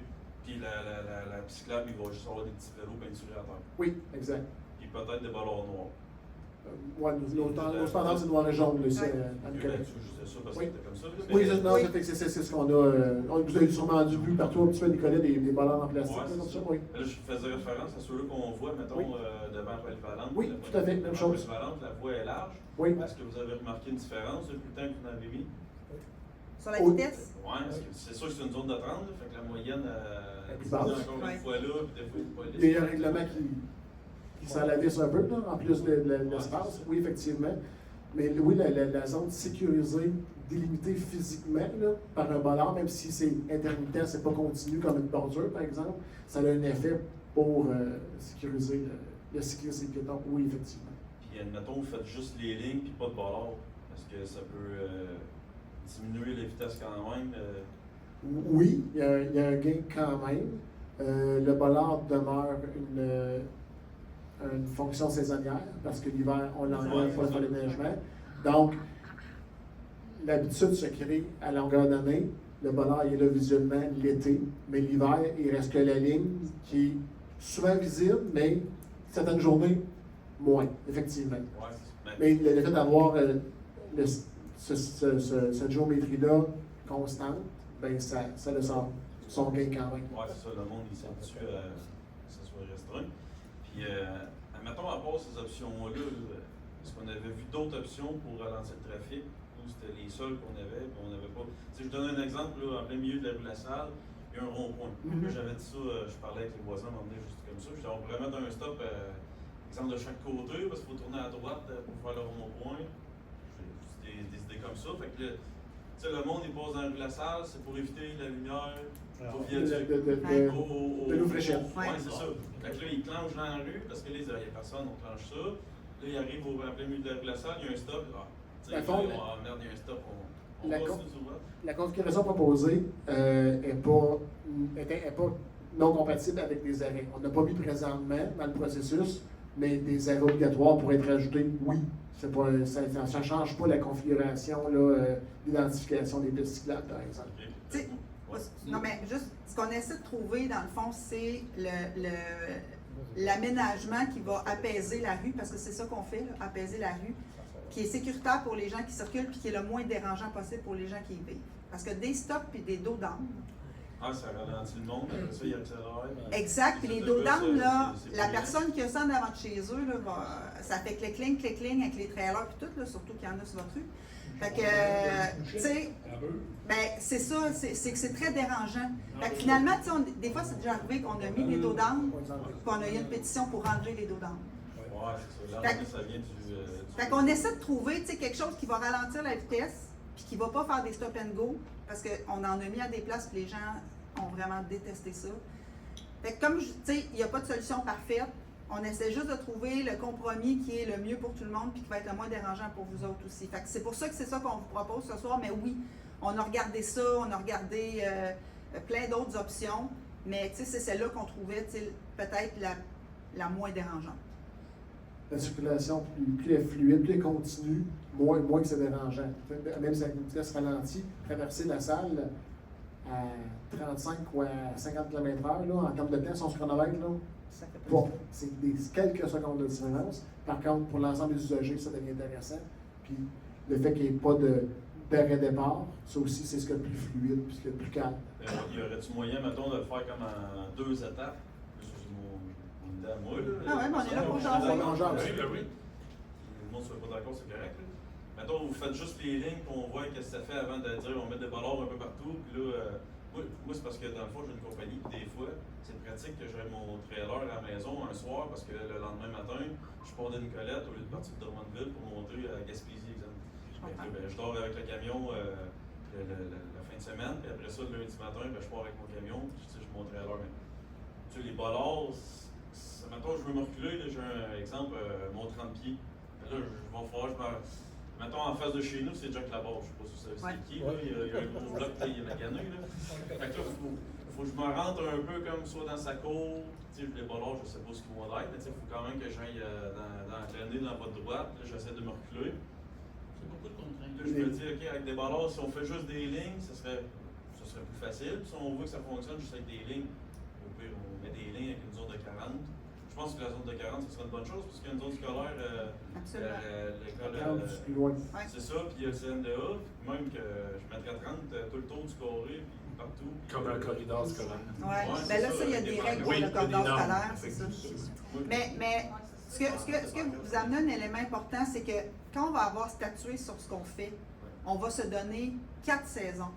Puis la piste cyclable, il va juste avoir des petits vélos peinturés à terre. Oui, exact. Puis peut-être des ballons noirs. Ouais, nos tendances, c'est noir et jaune, là, ici, à Nicolas. Tu veux juste ça parce que Oui. c'était comme ça. Oui, c'est ce qu'on a. Vous avez sûrement vu partout un petit peu, Nicolas, des ballons en plastique. Ouais, comme c'est ça, ça. oui. Là, je faisais référence à ceux-là qu'on voit, mettons, Oui. devant la polyvalente. Oui, tout à fait, même chose. La polyvalente, la voie est large. Oui. Est-ce que vous avez remarqué une différence depuis le temps que vous en avez mis? Sur la Oh. vitesse? Oui, c'est sûr que c'est une zone de 30, là, fait que la moyenne, plus c'est basse. encore Ouais. une fois là, puis des fois, il n'est pas Il y a un règlement qui s'en lavisse un peu, là, en plus de l'espace. Oui, effectivement. Mais oui, la zone sécurisée, délimitée physiquement là, par un ballard, même si c'est intermittent, c'est pas continu comme une bordure, par exemple, ça a un effet pour sécuriser le cycliste et le piéton. Oui, effectivement. Puis, admettons, vous faites juste les lignes, puis pas de ballard. Est-ce que ça peut diminuer les vitesses quand même? Oui, il y a un gain quand même. Le ballard demeure une fonction saisonnière parce que l'hiver, on l'envoie pour faire le neigement. Donc, l'habitude se crée à longueur d'année. Le ballard il est là visuellement l'été, mais l'hiver, il reste que la ligne qui est souvent visible, mais certaines journées, moins, effectivement. Ouais, Mais le fait d'avoir cette géométrie-là constante, ben ça le sort son gain quand même. Oui, c'est ça, le monde il s'habitue à que ça soit restreint. Puis, admettons, à part ces options-là, est-ce qu'on avait vu d'autres options pour ralentir le trafic ou c'était les seules qu'on avait, puis on n'avait pas. Tu sais, je donne un exemple, là, en plein milieu de la rue La Salle, il y a un rond-point. Mhm. Là, j'avais dit ça, je parlais avec les voisins, m'emmener juste comme ça. Je disais, on pourrait mettre un stop, exemple de chaque côté, parce qu'il faut tourner à droite pour faire le rond-point. J'ai des idées comme ça. Fait que là, tu sais, le monde, il passe dans la rue La Salle, c'est pour éviter la lumière. Au viaduc. De l'eau fraîchette. Oui, c'est ça. Fait que là, il clenche dans la rue, parce que là, il n'y a personne, on clenche ça. Là, il arrive au plein milieu de la salle, il y a un stop. Ah, tu sais, merde, il y a un stop. On passe tout souvent. La configuration proposée n'est pas non compatible avec des arrêts. On n'a pas mis présentement dans le processus, mais des arrêts obligatoires pourraient être ajoutés, oui. Ça ne change pas la configuration d'identification des pistes cyclables, par exemple. Tu sais, non, mais juste, ce qu'on essaie de trouver, dans le fond, c'est l'aménagement qui va apaiser la rue, parce que c'est ça qu'on fait, là, apaiser la rue, qui est sécuritaire pour les gens qui circulent, puis qui est le moins dérangeant possible pour les gens qui y vivent. Parce que des stops puis des dos d'âne. Ah, ça ralentit le monde, après ça, il accélère. Exact, puis les dos d'âne, là, la personne qui a ça en avant de chez eux, là, ça fait clic-cling avec les trailers puis tout, là, surtout qu'il y en a sur votre rue. Fait que, tu sais, ben, c'est ça, c'est que c'est très dérangeant. Fait que finalement, tu sais, des fois, c'est déjà arrivé qu'on a mis les dos d'âne, puis qu'on a eu une pétition pour enlever les dos d'âne. Ouais, c'est ça. Là, ça vient du. Fait qu'on essaie de trouver, tu sais, quelque chose qui va ralentir la vitesse, puis qui va pas faire des stop and go, parce qu'on en a mis à des places, puis les gens ont vraiment détesté ça. Fait que comme, tu sais, il n'y a pas de solution parfaite. On essaie juste de trouver le compromis qui est le mieux pour tout le monde puis qui va être le moins dérangeant pour vous autres aussi. Fait que c'est pour ça que c'est ça qu'on vous propose ce soir. Mais oui, on a regardé ça, on a regardé plein d'autres options. Mais tu sais, c'est celle-là qu'on trouvait peut-être la moins dérangeante. La circulation, plus elle est fluide, plus elle est continue, moins que c'est dérangeant. Même si la vitesse ralentit, traverser la salle à 35 ou à 50 km/h, là, en termes de temps, son chronomètre, là, c'est quelques secondes de différence. Par contre, pour l'ensemble des usagers, ça devient intéressant. Puis le fait qu'il n'y ait pas d'arrêt-départ, ça aussi, c'est ce qu'il y a de plus fluide, puis ce qu'il y a de plus calme. Y aurait-tu moyen, mettons, de le faire comme en 2 étapes? C'est mon idée à moi, là. Ah ouais, mais on est là pour jaser. Oui, ben oui. Le monde ne soit pas d'accord, c'est correct, là. Mettons, vous faites juste les lignes, puis on voit qu'est-ce que ça fait avant de dire on met des ballards un peu partout, puis là, moi c'est parce que dans le fond, j'ai une compagnie, puis des fois, c'est pratique que j'aille mon trailer à la maison un soir, parce que le lendemain matin, je pars de Nicolette au lieu de partir de Drummondville pour monter à Gaspésie, exemple. Je dors avec le camion la fin de semaine, puis après ça, le lundi matin, je pars avec mon camion, puis je mon trailer. Mais, tu sais, les ballards, mettons, je veux me reculer, là, j'ai un exemple, mon 30 pieds. Là, je vais falloir, mettons, en face de chez nous, c'est Jack Labarre, je sais pas si vous savez c'est qui, là, il y a un gros bloc, il y a la caneux, là. Fait que là, faut que je me rentre un peu comme soit dans sa cour. Tu sais, les ballons, je sais pas ce qu'ils vont être, mais il faut quand même que j'aille entraîner dans votre droite. Là, j'essaie de me reculer. C'est beaucoup de contraintes. Là, je me dis, OK, avec des ballons, si on fait juste des lignes, ça serait plus facile. Puis si on veut que ça fonctionne juste avec des lignes, au pire, on met des lignes avec une zone de 40. Je pense que la zone de 40, ce serait une bonne chose, parce qu'il y a une zone scolaire, l'école, Plus loin. Ouais. c'est ça, puis il y a le CNDA, puis même que je mettrais 30 tout le tour du carré, puis partout. Puis, Comme un corridor scolaire. Oui, Ouais, ben c'est là, ça, il y a ça, des des règles pour oui, le il y a corridor des normes, scolaire, c'est ça. effectivement. Mais ce que vous amenez un élément important, c'est que quand on va avoir statué sur ce qu'on fait, on va se donner 4 saisons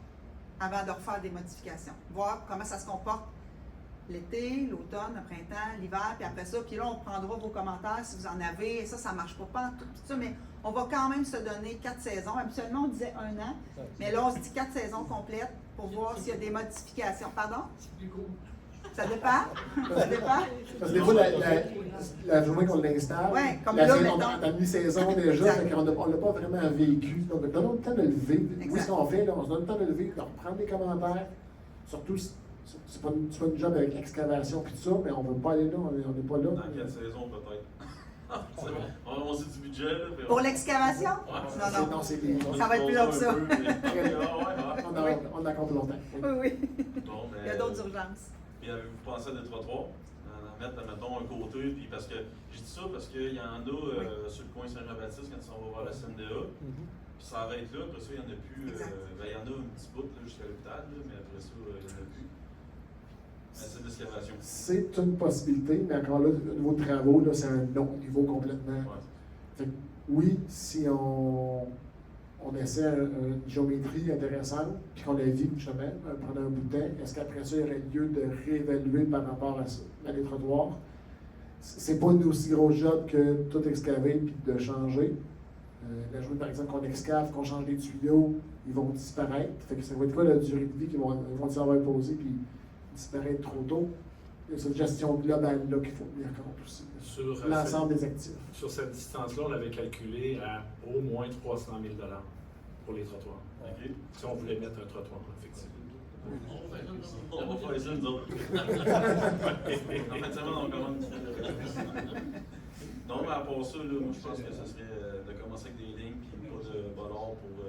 avant de refaire des modifications. Voir comment ça se comporte l'été, l'automne, le printemps, l'hiver, puis après ça. Puis là, on prendra vos commentaires si vous en avez. Et ça marche pas tout ça, mais on va quand même se donner 4 saisons. Habituellement, on disait 1 an, mais là, on se dit 4 saisons complètes pour voir s'il y a des modifications. Pardon? Ça dépend? Ça dépend? Parce que des fois, la journée qu'on l'installe, Ouais, comme la là, saison, mettons. dans la mi-saison déjà, Exact. fait qu'on ne l'a pas vraiment vécu. Donc, donnons le temps de le vivre. Oui, Exact. ce qu'on fait, là, on se donne le temps de le vivre, de reprendre des commentaires. Surtout, c'est pas une job avec excavation et tout ça, mais on ne veut pas aller là, on n'est pas là. Dans 4 saisons, peut-être. On sait du budget, là. puis Pour l'excavation? Ouais, Non. C'est des... Ça va être plus long que ça. On a compte longtemps. Oui. Bon, ben, Il y a d'autres urgences. Puis avez-vous pensé à des trottoirs? En mettre, mettons, un côté, puis parce que, je dis ça parce qu'il y en a sur le coin Saint-Jean-Baptiste quand on va voir la CNDA, puis ça arrête là, après ça, il n'y en a plus. Exact. Ben, il y en a un petit bout là, jusqu'à l'hôpital, là, mais après ça, il n'y en a plus. C'est d'excavation. C'est une possibilité, mais encore là, au niveau de travaux, là, c'est un autre niveau complètement. Ouais. Fait que, oui, si on essaie une géométrie intéressante, puis qu'on la vit justement pendant un bout de temps, est-ce qu'après ça, il y aurait lieu de réévaluer par rapport à ça, à les trottoirs? C'est pas une aussi grosse job que tout excaver puis de changer. La journée, par exemple, qu'on excave, qu'on change les tuyaux, ils vont disparaître. Fait que ça va être quoi la durée de vie qu'ils vont s'y avoir posé puis disparaître trop tôt? Il y a cette gestion globale-là qu'il faut tenir compte aussi. Sur, L'ensemble des actifs. Sur cette distance-là, on avait calculé à au moins 300 000 $ pour les trottoirs. OK? Si on voulait mettre un trottoir, effectivement. On va faire ça, nous autres. En fin de semaine, on commence. Non, mais à part ça, là, moi, je pense que ça serait de commencer avec des lignes, puis pas de ballon pour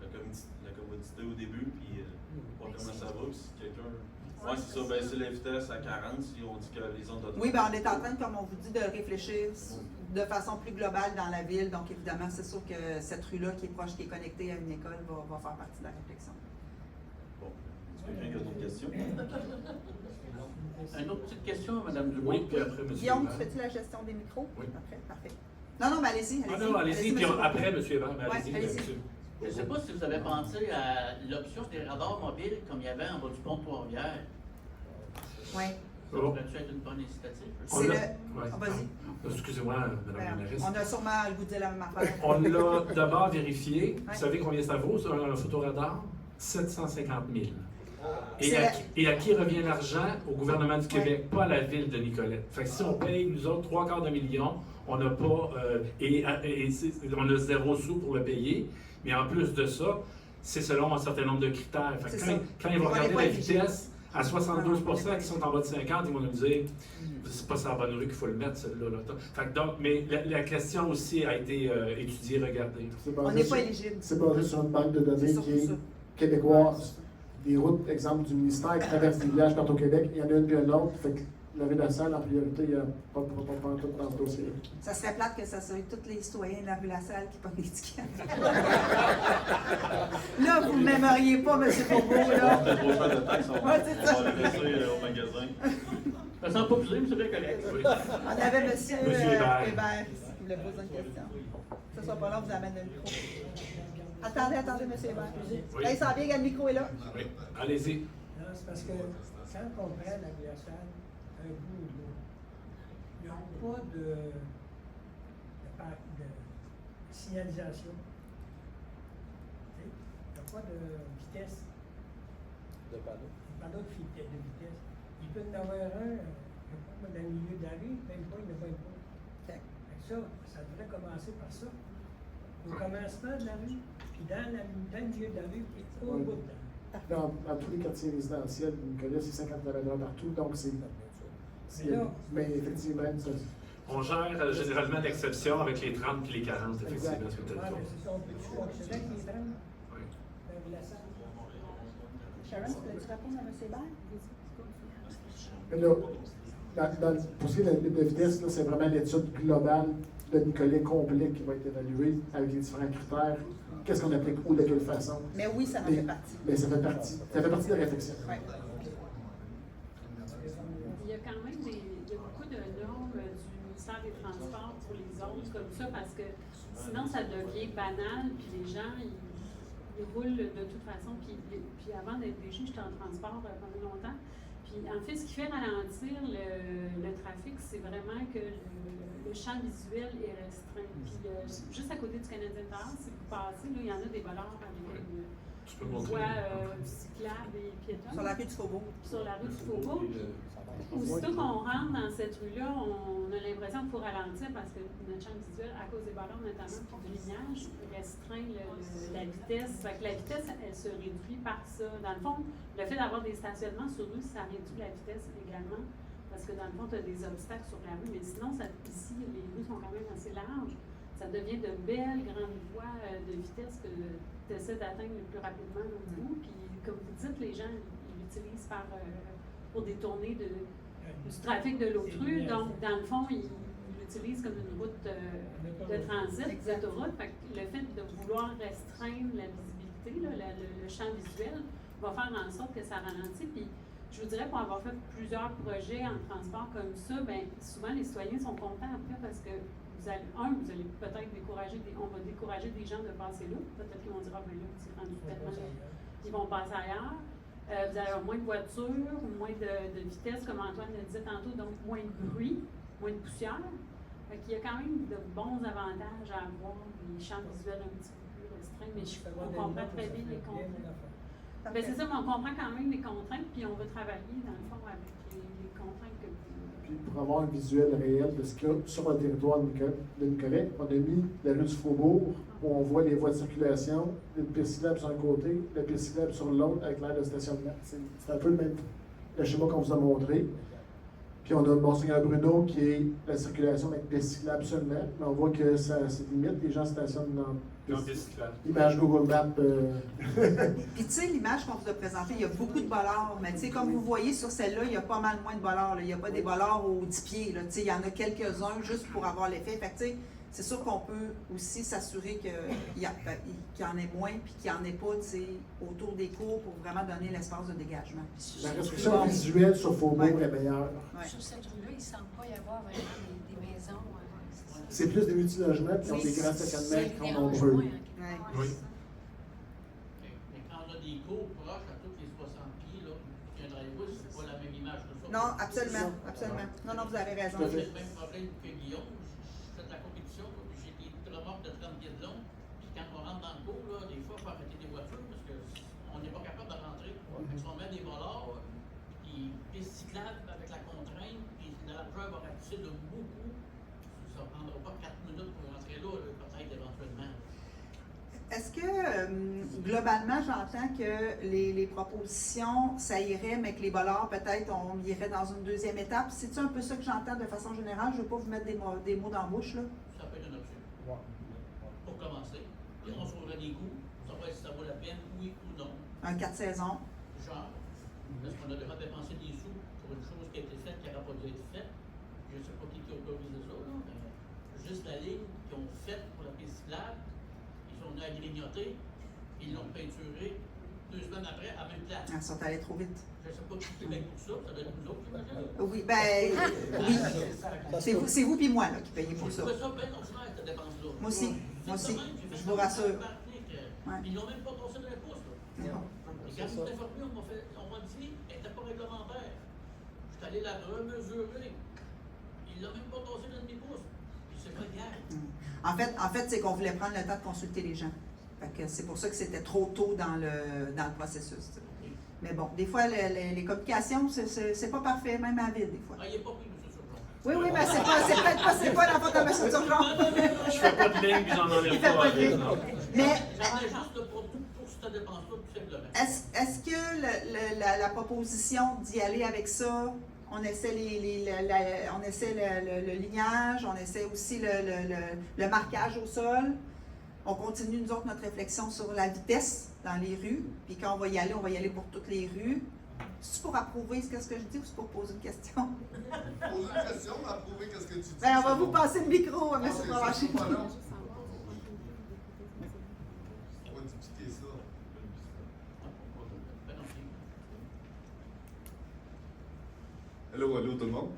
la commodité au début, puis voir comment ça va. Puis si quelqu'un. Ouais, c'est ça, baisser la vitesse à 40 si on dit que les zones d'autoroute. Oui, ben on est en train, comme on vous dit, de réfléchir de façon plus globale dans la ville. Donc, évidemment, c'est sûr que cette rue-là qui est proche, qui est connectée à une école, va faire partie de la réflexion. Bon. Est-ce que quelqu'un qui a d'autres questions? Une autre petite question, Mme Dubois. Oui, puis après, M. Guillaume, tu fais-tu la gestion des micros? Oui. Parfait. Non, mais allez-y. Ah non, allez-y, puis monsieur. après, M. Hébert, mais Ouais, allez-y, allez-y. monsieur. Je ne sais pas si vous avez pensé à l'option des radars mobiles comme il y avait en bas du pont de Trois-Rivières. Oui. Ça pourrait-tu être une bonne incitative? On C'est l'a- le. ouais. Ah, vas-y. Excusez-moi, Mme Ben, la ministre. on a sûrement le goût de dire la même affaire. On l'a d'abord vérifié. Ouais. Vous savez combien ça vaut, un photoradar? 750 000. C'est Et à qui revient l'argent? Au gouvernement du Québec, Ouais. pas à la ville de Nicolette. Fait que si on paye, nous autres, 3/4 million, on n'a pas... on a 0 sous pour le payer. Mais en plus de ça, c'est selon un certain nombre de critères. Fait que C'est ça. quand ils vont On est regarder pas la éligible. vitesse à 72% qui sont en bas de 50, ils vont nous dire c'est pas sur la bonne rue qu'il faut le mettre, celle-là. Là. Fait que donc, mais la question aussi a été étudiée, regardée. On n'est pas éligible. C'est basé sur une banque de données C'est qui surtout est ça. québécoise. Des routes, exemple, du ministère qui traversent des villages partout au Québec, il y en a une puis une autre. Fait que la ville de Salle, en priorité, il n'y a pas de tout dans ce dossier. Ça serait plate que ça soit tous les citoyens de la rue La Salle qui pognent les tickets. Là, vous ne m'aimeriez pas, M. Bourbeau, là. On a trop cher de taxes, on Ouais, c'est ça. va le laisser au magasin. Ça sent pas plus, mais c'est bien correct. Oui. On avait M. Monsieur Hébert. Hébert ici, qui voulait poser une question. Que ce soit pas là, on vous amène le micro. Attendez, M. Hébert. Oui. Hey, ça va bien, le micro est là. Oui. Allez-y. Non, c'est parce que quand on prend la glaciale, un bout ou l'autre, il n'y a pas de signalisation. Tu sais, il n'y a pas de vitesse, De panneau. panneau de vitesse. Il peut y en avoir un, je sais pas, dans le milieu de la rue, même pas, il ne va pas. Ok. Fait que ça devrait commencer par ça. Au commencement de la rue, puis dans le milieu de la rue, puis au bout de la rue. Dans tous les quartiers résidentiels, Nicolas, c'est 50 km partout, donc mais effectivement, ça, On gère généralement l'exception avec les 30 et les 40, effectivement, ce que tu as Ouais, mais dit. c'est ça, on peut-tu accéder avec les 30 Oui. dans la salle? Sharon, peux-tu répondre à M. Hébert? mais là, pour ce qui est de la vitesse, là, c'est vraiment l'étude globale de Nicolas complet qui va être évaluée avec les différents critères. Qu'est-ce qu'on applique où, de quelle façon. Mais oui, ça en fait partie. Mais ça fait partie de la réflexion. Ouais. Il y a quand même il y a beaucoup de normes du ministère des Transports pour les zones comme ça, parce que sinon ça devient banal, puis les gens, ils roulent de toute façon. Puis avant d'être DG, j'étais en transport pendant longtemps. Puis en fait, ce qui fait ralentir le trafic, c'est vraiment que le champ visuel est restreint. Puis juste à côté du Canadien Tire, si vous passez, là, il y en a des voleurs avec Tu peux une montrer. voie cyclable et piétonne. Sur la rue du Faubourg. Sur la rue du Faubourg. Aussitôt qu'on rentre dans cette rue-là, on a l'impression qu'il faut ralentir parce que notre champ visuel, à cause des ballons notamment, puis du lignage, restreint la vitesse. Fait que la vitesse, elle se réduit par ça. Dans le fond, le fait d'avoir des stationnements sur rue, ça réduit la vitesse également. Parce que dans le fond, tu as des obstacles sur la rue, mais sinon, ici, les rues sont quand même assez larges. Ça devient de belles grandes voies de vitesse que tu essaies d'atteindre le plus rapidement au bout. Puis, comme vous dites, les gens ils l'utilisent pour détourner du trafic de l'autre rue. Donc, dans le fond, ils l'utilisent comme une route de transit, d'autoroute. Fait que le fait de vouloir restreindre la visibilité, là, le champ visuel, va faire en sorte que ça ralentit. Puis, je vous dirais, pour avoir fait plusieurs projets en transport comme ça, bien, souvent les citoyens sont contents après parce que vous allez peut-être on va décourager des gens de passer là. Peut-être qu'ils vont dire, ah ben là, c'est rendu tellement, ils vont passer ailleurs. Vous allez avoir moins de voitures, moins de vitesse, comme Antoine le disait tantôt, donc moins de bruit, moins de poussière. Fait qu'il y a quand même de bons avantages à avoir des champs visuels un petit peu plus restreints, mais on comprend très bien les contraintes. Ben, c'est ça, mais on comprend quand même les contraintes, puis on va travailler, dans le fond, avec les contraintes que Puis pour avoir un visuel réel de ce qu'il y a sur le territoire de Nicolet, on a mis la rue du Faubourg, où on voit les voies de circulation, le piste cyclable sur un côté, le piste cyclable sur l'autre, avec l'aire de stationnement. C'est un peu le schéma qu'on vous a montré. Puis on a Monseigneur Bruno qui est la circulation avec piste cyclable seulement, mais on voit que ça limite, les gens stationnent dans piste cyclable. Image Google Maps. Puis tu sais, l'image qu'on vous a présentée, il y a beaucoup de bollards, mais tu sais, comme vous voyez sur celle-là, il y a pas mal moins de bollards. Là. Il n'y a pas des bollards aux 10 pieds. Là. Tu sais, il y en a quelques-uns juste pour avoir l'effet. Fait que tu sais, c'est sûr qu'on peut aussi s'assurer qu'il y en ait moins puis qu'il n'y en ait pas, tu sais, autour des cours pour vraiment donner l'espace de dégagement. La restriction visuelle sur Faubourg est meilleure. Ouais. Sur cette rue-là, il ne semble pas y avoir vraiment des maisons. C'est plus des multilogements qui ont des grands stationnements qui sont nombreux. Ouais. Oui. Mais quand on a des cours proches à tous les 60 pieds, là, puis un driveway, c'est pas la même image que ça. Non, absolument, absolument. Non, vous avez raison. J'ai le même problème que Guillaume. Je fais de la compétition, puis j'ai des remorques de 30 pieds de long. Puis quand on rentre dans le cours, là, des fois, il faut arrêter des voitures parce qu'on n'est pas capable de rentrer. Fait qu'on met des voleurs, puis pistes cyclables avec la contrainte, puis la preuve va rapetisser de beaucoup. Ça ne prendra pas 4 minutes pour rentrer là, peut-être éventuellement. Est-ce que, globalement, j'entends que les propositions, ça irait, mais que les bollards, peut-être, on irait dans une deuxième étape? C'est-tu un peu ça que j'entends de façon générale? Je ne veux pas vous mettre des mots dans la bouche, là. Ça peut être une option. Pour commencer. Et on sauverait des coûts. Savoir si ça vaut la peine, oui ou non. Un 4 saisons. Genre, parce qu'on a déjà dépensé des sous pour une chose qui a été faite, qui n'aura pas dû être faite. Je ne sais pas qui a autorisé ça, là, mais juste la ligne qu'ils ont faite pour la piste cyclable, ils sont venus à grignoter, ils l'ont peinturée 2 semaines après à la même place. Ils sont allés trop vite. Je ne sais pas qui paye pour ça, ça doit être nous autres, j'imagine. Oui, oui. C'est vous puis moi là, qui payez pour ça. Je trouvais ça bien ordinaire, cette dépense-là. Moi aussi, je vous rassure. Ouais. Ils l'ont même pas tossé dans les pouces, là. Non. Et quand ils étaient informés, on m'a dit, elle n'était pas réglementaire. Je suis allé la remesurer. Ils l'ont même pas tossé dans mes pouces. Puis c'est pas hier. En fait, c'est qu'on voulait prendre le temps de consulter les gens. Fait que c'est pour ça que c'était trop tôt dans le processus. T'sais. Mais bon, des fois, les communications, c'est pas parfait, même à vide, des fois. Ah, il n'est pas pris, M. Turgeon. Oui, mais c'est pas la faute de M. Turgeon. Je fais pas de ligne puis j'en enlève Il fait pas de ligne. Mais, J'avais juste pour cette ça dépense tout simplement. Est-ce que la proposition d'y aller avec ça, on essaie on essaie le lignage, on essaie aussi le marquage au sol, on continue nous autres notre réflexion sur la vitesse dans les rues, puis quand on va y aller pour toutes les rues. C'est pour approuver ce que je dis ou c'est pour poser une question? Poser une question, mais approuver ce que tu dis. Ben, on va vous passer le micro, M. Provencher. On va dupliquer ça. Allô tout le monde.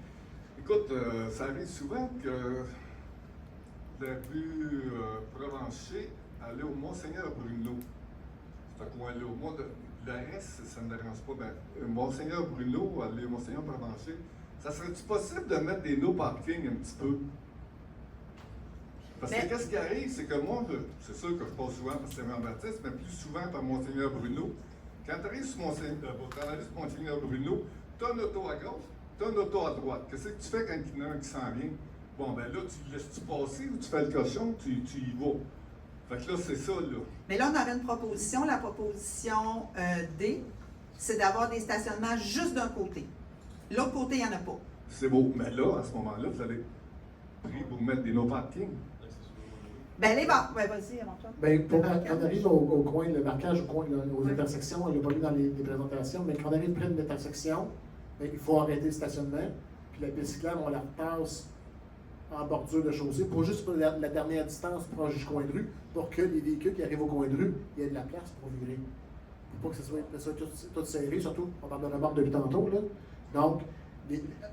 Écoute, ça arrive souvent que la rue Provencher allait au Monseigneur Bruno. C'est un coin-là. Moi, le reste, ça ne me dérange pas. Ben, Monseigneur Bruno, aller au Monseigneur Provencher, ça serait-tu possible de mettre des no parking un petit peu? Parce que qu'est-ce qui arrive, c'est que moi, c'est sûr que je passe souvent par Saint-Jean-Baptiste, mais plus souvent par Monseigneur Bruno. Quand tu arrives sur Monseigneur Bruno, tu as un auto à gauche, tu as un auto à droite. Qu'est-ce que tu fais quand il y en a un qui s'en vient? Bon, ben là, tu laisses-tu passer ou tu fais le cochon, tu y vas? Fait que là, c'est ça, là. Mais là, on aurait une proposition. La proposition D, c'est d'avoir des stationnements juste d'un côté. L'autre côté, il n'y en a pas. C'est beau. Mais là, à ce moment-là, vous allez pris pour mettre des no parking. Ben, les bancs. Ouais, vas-y, Antoine. Ben, quand on arrive au coin, le marquage aux intersections, on ne l'a pas vu dans les présentations, mais quand on arrive près d'une intersection, ben, il faut arrêter le stationnement, puis la piste cyclable, on la repasse en bordure de chaussée, pour juste pour la dernière distance proche du coin de rue, pour que les véhicules qui arrivent au coin de rue, il y ait de la place pour virer. Pour pas que ça soit tout serré, surtout, on parle de remorque depuis tantôt, là. Donc,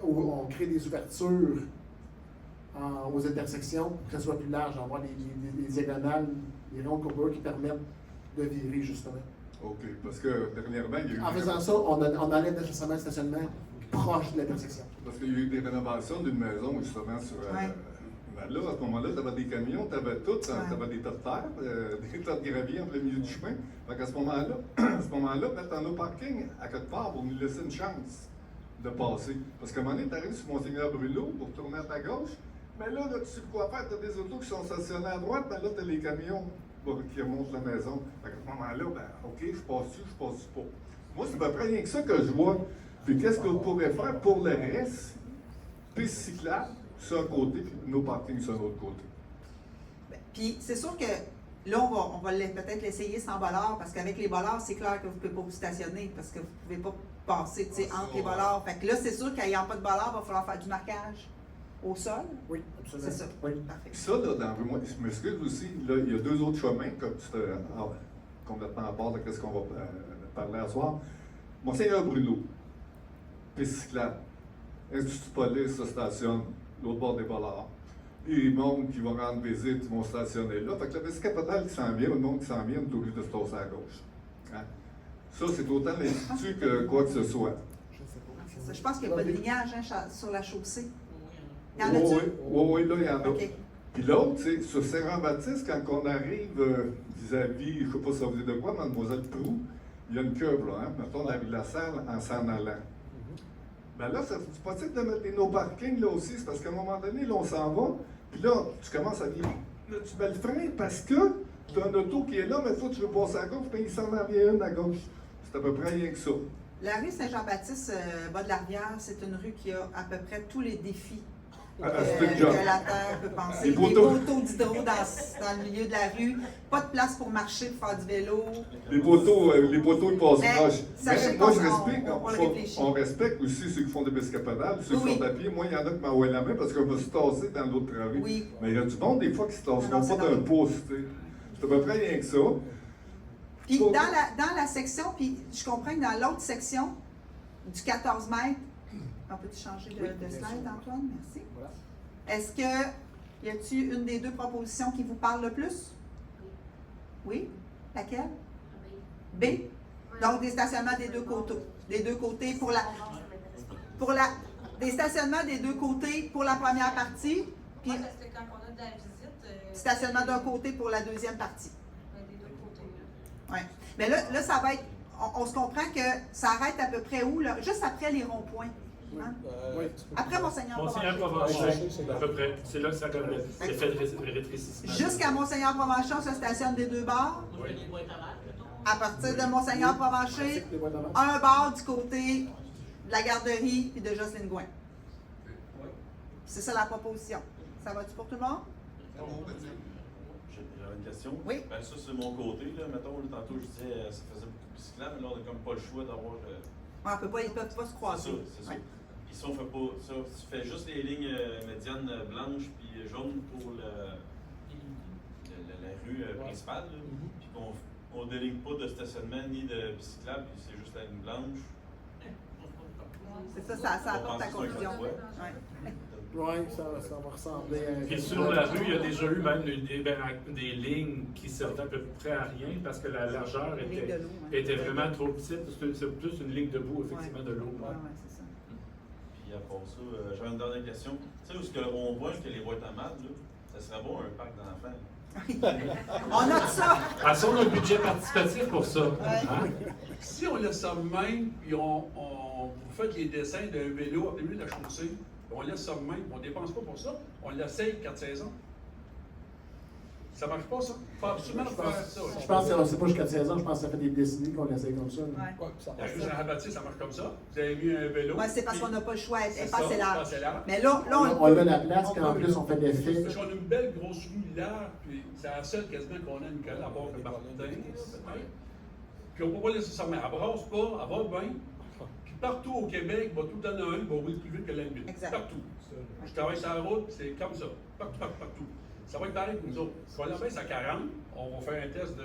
on crée des ouvertures aux intersections pour que ça soit plus large, avoir des diagonales, des ronds de courbure qui permettent de virer, justement. OK, parce que dernièrement, il y a eu... En faisant ça, on enlève nécessairement le stationnement proche de l'intersection. Parce qu'il y a eu des rénovations d'une maison, justement, sur... là, à ce moment-là, tu avais des camions, tu avais tout, tu avais des tas de terre, des tas de gravier en plein milieu du chemin. Fait qu'à ce moment-là, mettre en no parking à quelque part pour nous laisser une chance de passer. Parce qu'à un moment donné, tu arrives sur Monseigneur Bruno pour tourner à ta gauche, mais là, tu sais quoi faire, tu as des autos qui sont stationnés à droite, mais là, tu as les camions qui remontent la maison. Fait qu'à ce moment-là, ben, OK, je passe-tu pas. Moi, c'est à peu près rien que ça que je vois. Puis qu'est-ce qu'on pourrait faire pour le reste? Piste cyclable, sur un côté, puis nos parkings sur l'autre côté. Puis c'est sûr que là, on va peut-être l'essayer sans bollards, parce qu'avec les bollards, c'est clair que vous ne pouvez pas vous stationner, parce que vous ne pouvez pas passer entre les bollards. Fait que là, c'est sûr qu'ayant pas de bollards, il va falloir faire du marquage au sol. Oui, absolument. C'est ça. Oui. Parfait. Puis ça, là, moi, je m'excuse aussi, là, il y a deux autres chemins, comme c'était complètement à part de ce qu'on va parler à soir. Monseigneur Bruno, piste cyclable, Institut de police se stationne l'autre bord des bollards. Et le monde qui va rendre visite, ils vont stationner là. Fait que la Vescapitale qui s'en vient, le monde qui s'en vient, on est obligé de se tasser à gauche. Hein? Ça, c'est autant l'Institut que quoi que ce soit. Je pense qu'il n'y a pas de lignage sur la chaussée. Il y en a-tu? Oui, là, il y en a. OK. Puis l'autre, c'est sur Saint-Jean-Baptiste, quand on arrive vis-à-vis, je ne sais pas si ça vous dit de quoi, Mademoiselle Proulx, il y a une curve, là, hein? Mettons, la rue de la Salle en s'en allant. Ben là, c'est possible de mettre des no parking là aussi, c'est parce qu'à un moment donné, là, on s'en va, puis là, tu commences à dire, là, tu mets le frein parce que tu as un auto qui est là, mais toi, tu veux passer à gauche, puis il s'en vient une à gauche. C'est à peu près rien que ça. La rue Saint-Jean-Baptiste, bas de la rivière, c'est une rue qui a à peu près tous les défis que la Terre peut penser. Des poteaux d'hydro dans le milieu de la rue, pas de place pour marcher, pour faire du vélo. Les poteaux, ils passent proche. Mais moi, je respecte, on respecte aussi ceux qui font des escapades, ceux qui sont à pied. Moi, il y en a qui m'envoient la main parce qu'on va se tasser dans l'autre travée. Oui. Mais il y a du monde, des fois, qui se tasseront pas d'un pouce. C'est à peu près rien que ça. Puis dans la section, puis je comprends que dans l'autre section, du 14 mètres, on peut-tu changer de slide, Antoine? Merci. Voilà. Est-ce que, y a-t-il une des deux propositions qui vous parle le plus? Oui? Laquelle? B. Donc, des stationnements des deux côtés. Des deux côtés des stationnements des deux côtés pour la première partie, puis Ouais, parce que quand on a de la visite... stationnement d'un côté pour la deuxième partie. Des deux côtés, là. Oui. Mais là, ça va être... On se comprend que ça arrête à peu près où, là? Juste après les ronds-points. Hein? Oui. Après Monseigneur Provencher, à peu près. C'est là que ça comme l'effet de rétrécissement. Jusqu'à Monseigneur Provencher, on se stationne des deux bords. Moi, je les vois être à mal, mettons. à partir de Monseigneur-Provencher, Pratique des boîtes à mal. un bar du côté de la garderie et de Jocelyne Gouin. C'est ça la proposition. Ça va-tu pour tout le monde? J'avais une question. Oui. Ben, ça, c'est mon côté. Là. Mettons, là, tantôt, je disais ça faisait beaucoup de cyclables, mais là, on n'a comme pas le choix d'avoir. Ils ne peuvent pas se croiser. C'est ça. Ouais. Puis si on fait pas ça, tu fais juste les lignes médianes blanches puis jaunes pour la rue principale, là. Puis qu'on ne déligne pas de stationnement ni de cyclable, puis c'est juste la ligne blanche. C'est ça apporte la confusion. Ouais. Oui, ça va ressembler à... Puis sur la rue, il y a déjà eu même des lignes qui servaient à peu près à rien parce que la largeur était vraiment trop petite. C'est plus une ligne debout, effectivement, de l'eau. Oui, c'est ça. Puis à part ça, j'avais une dernière question. Tu sais, où est-ce que on voit que les boîtes à mal, là, ça serait bon un parc d'enfants. On note ça! Passons le budget participatif pour ça. Hein? Si on laisse ça de même, puis vous faites les dessins d'un vélo à milieu de la chaussée, on laisse ça de même, on ne dépense pas pour ça, on l'essaye 4 saisons. Ça marche pas, ça? Il faut absolument faire ça. Je pense que c'est pas jusqu'à 16 ans, je pense que ça fait des décennies qu'on l'essaie comme ça. La rue Jean-Baptiste, ça marche comme ça. Vous avez mis un vélo. Oui, c'est parce qu'on n'a pas le choix, elle n'est pas assez C'est large. assez large. Mais là, On a la place, puis en plus, on fait des fils. Parce qu'on a une belle grosse rue large, puis c'est la seule quasiment qu'on a, Nicolas, à part le Martin, peut-être. Puis on ne peut pas laisser ça, mais elle brasse pas, elle va bien. Puis partout au Québec, il va tout le temps en avoir un, il va rouler plus vite que la limite. Exact. Partout. Je travaille sur la route, c'est comme ça. Partout. Ça va être pareil pour nous autres. Si on la baisse à 40, on va faire un test de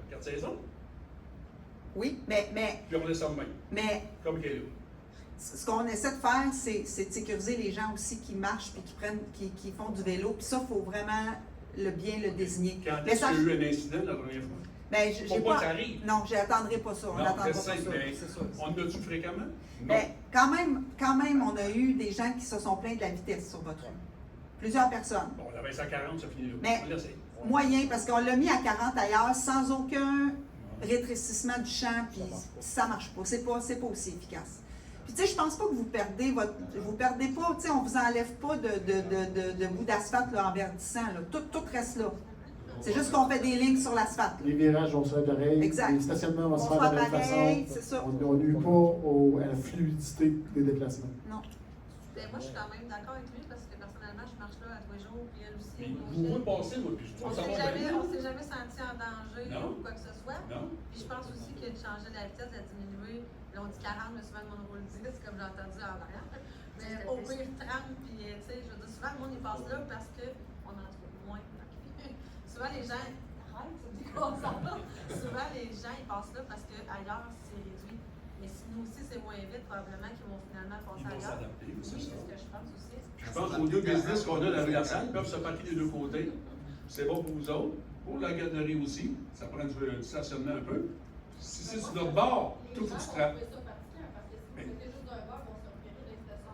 4 saisons, Oui, mais puis on laisse ça de même, mais comme qu'elle est là. ce qu'on essaie de faire, c'est de sécuriser les gens aussi qui marchent puis qui font du vélo. Puis ça, il faut vraiment bien le désigner. Quand Mais est-ce ça, qu'il y a eu un incident la première fois? ben, j'ai Faut pas pas. que ça arrive. Non, j'attendrai pas ça. On Non, n'attendra je pas ça. sais, mais C'est sûr. on l'a-tu fréquemment? Non. Mais quand même, on a eu des gens qui se sont plaints de la vitesse sur votre rue. Plusieurs personnes. Bon, on la baisse à 40, ça finit là. Mais- On l'essaye. Moyen, parce qu'on l'a mis à 40 ailleurs sans aucun rétrécissement du champ, puis ça marche pas. C'est pas aussi efficace. Puis tu sais, je pense pas que vous perdez pas, tu sais, on vous enlève pas de bout d'asphalte là, en verdissant, là. Tout reste là. C'est juste qu'on fait des lignes sur l'asphalte. Les virages vont se faire pareil. Exact. Les stationnements vont se On faire de la fera même pareil, façon. c'est ça. On nuit pas à la fluidité des déplacements. Non. Ben, moi, je suis quand même d'accord avec lui parce que personnellement, je marche là à tous les jours, puis elle aussi. Puis moi, vous pouvez passer, moi, puis je On trouve ça s'est va bien. jamais senti en danger Non. ou quoi que ce soit. Non? Puis je pense aussi que de changer la vitesse, de diminuer. Là, on dit 40, mais souvent, le monde roule 10, comme j'ai entendu en arrière. Mais au pire, 30, puis tu sais, je veux dire, souvent, le monde, il passe là parce qu'on en trouve moins. Souvent, les gens. Arrête, ça dit quoi, ça? Souvent, les gens, ils passent là parce qu'ailleurs, c'est réduit. Mais si nous aussi, c'est moins vite, probablement qu'ils vont finalement passer Ils vont ailleurs. s'adapter, Oui, c'est c'est ça. ce que je pense aussi. Je pense qu'aux deux business qu'on a dans la salle, ils peuvent se parquer des deux côtés. C'est bon pour vous autres, pour la garderie aussi. Ça prend du stationnement un peu. Si c'est sur notre bord, tout faut que tu trappes.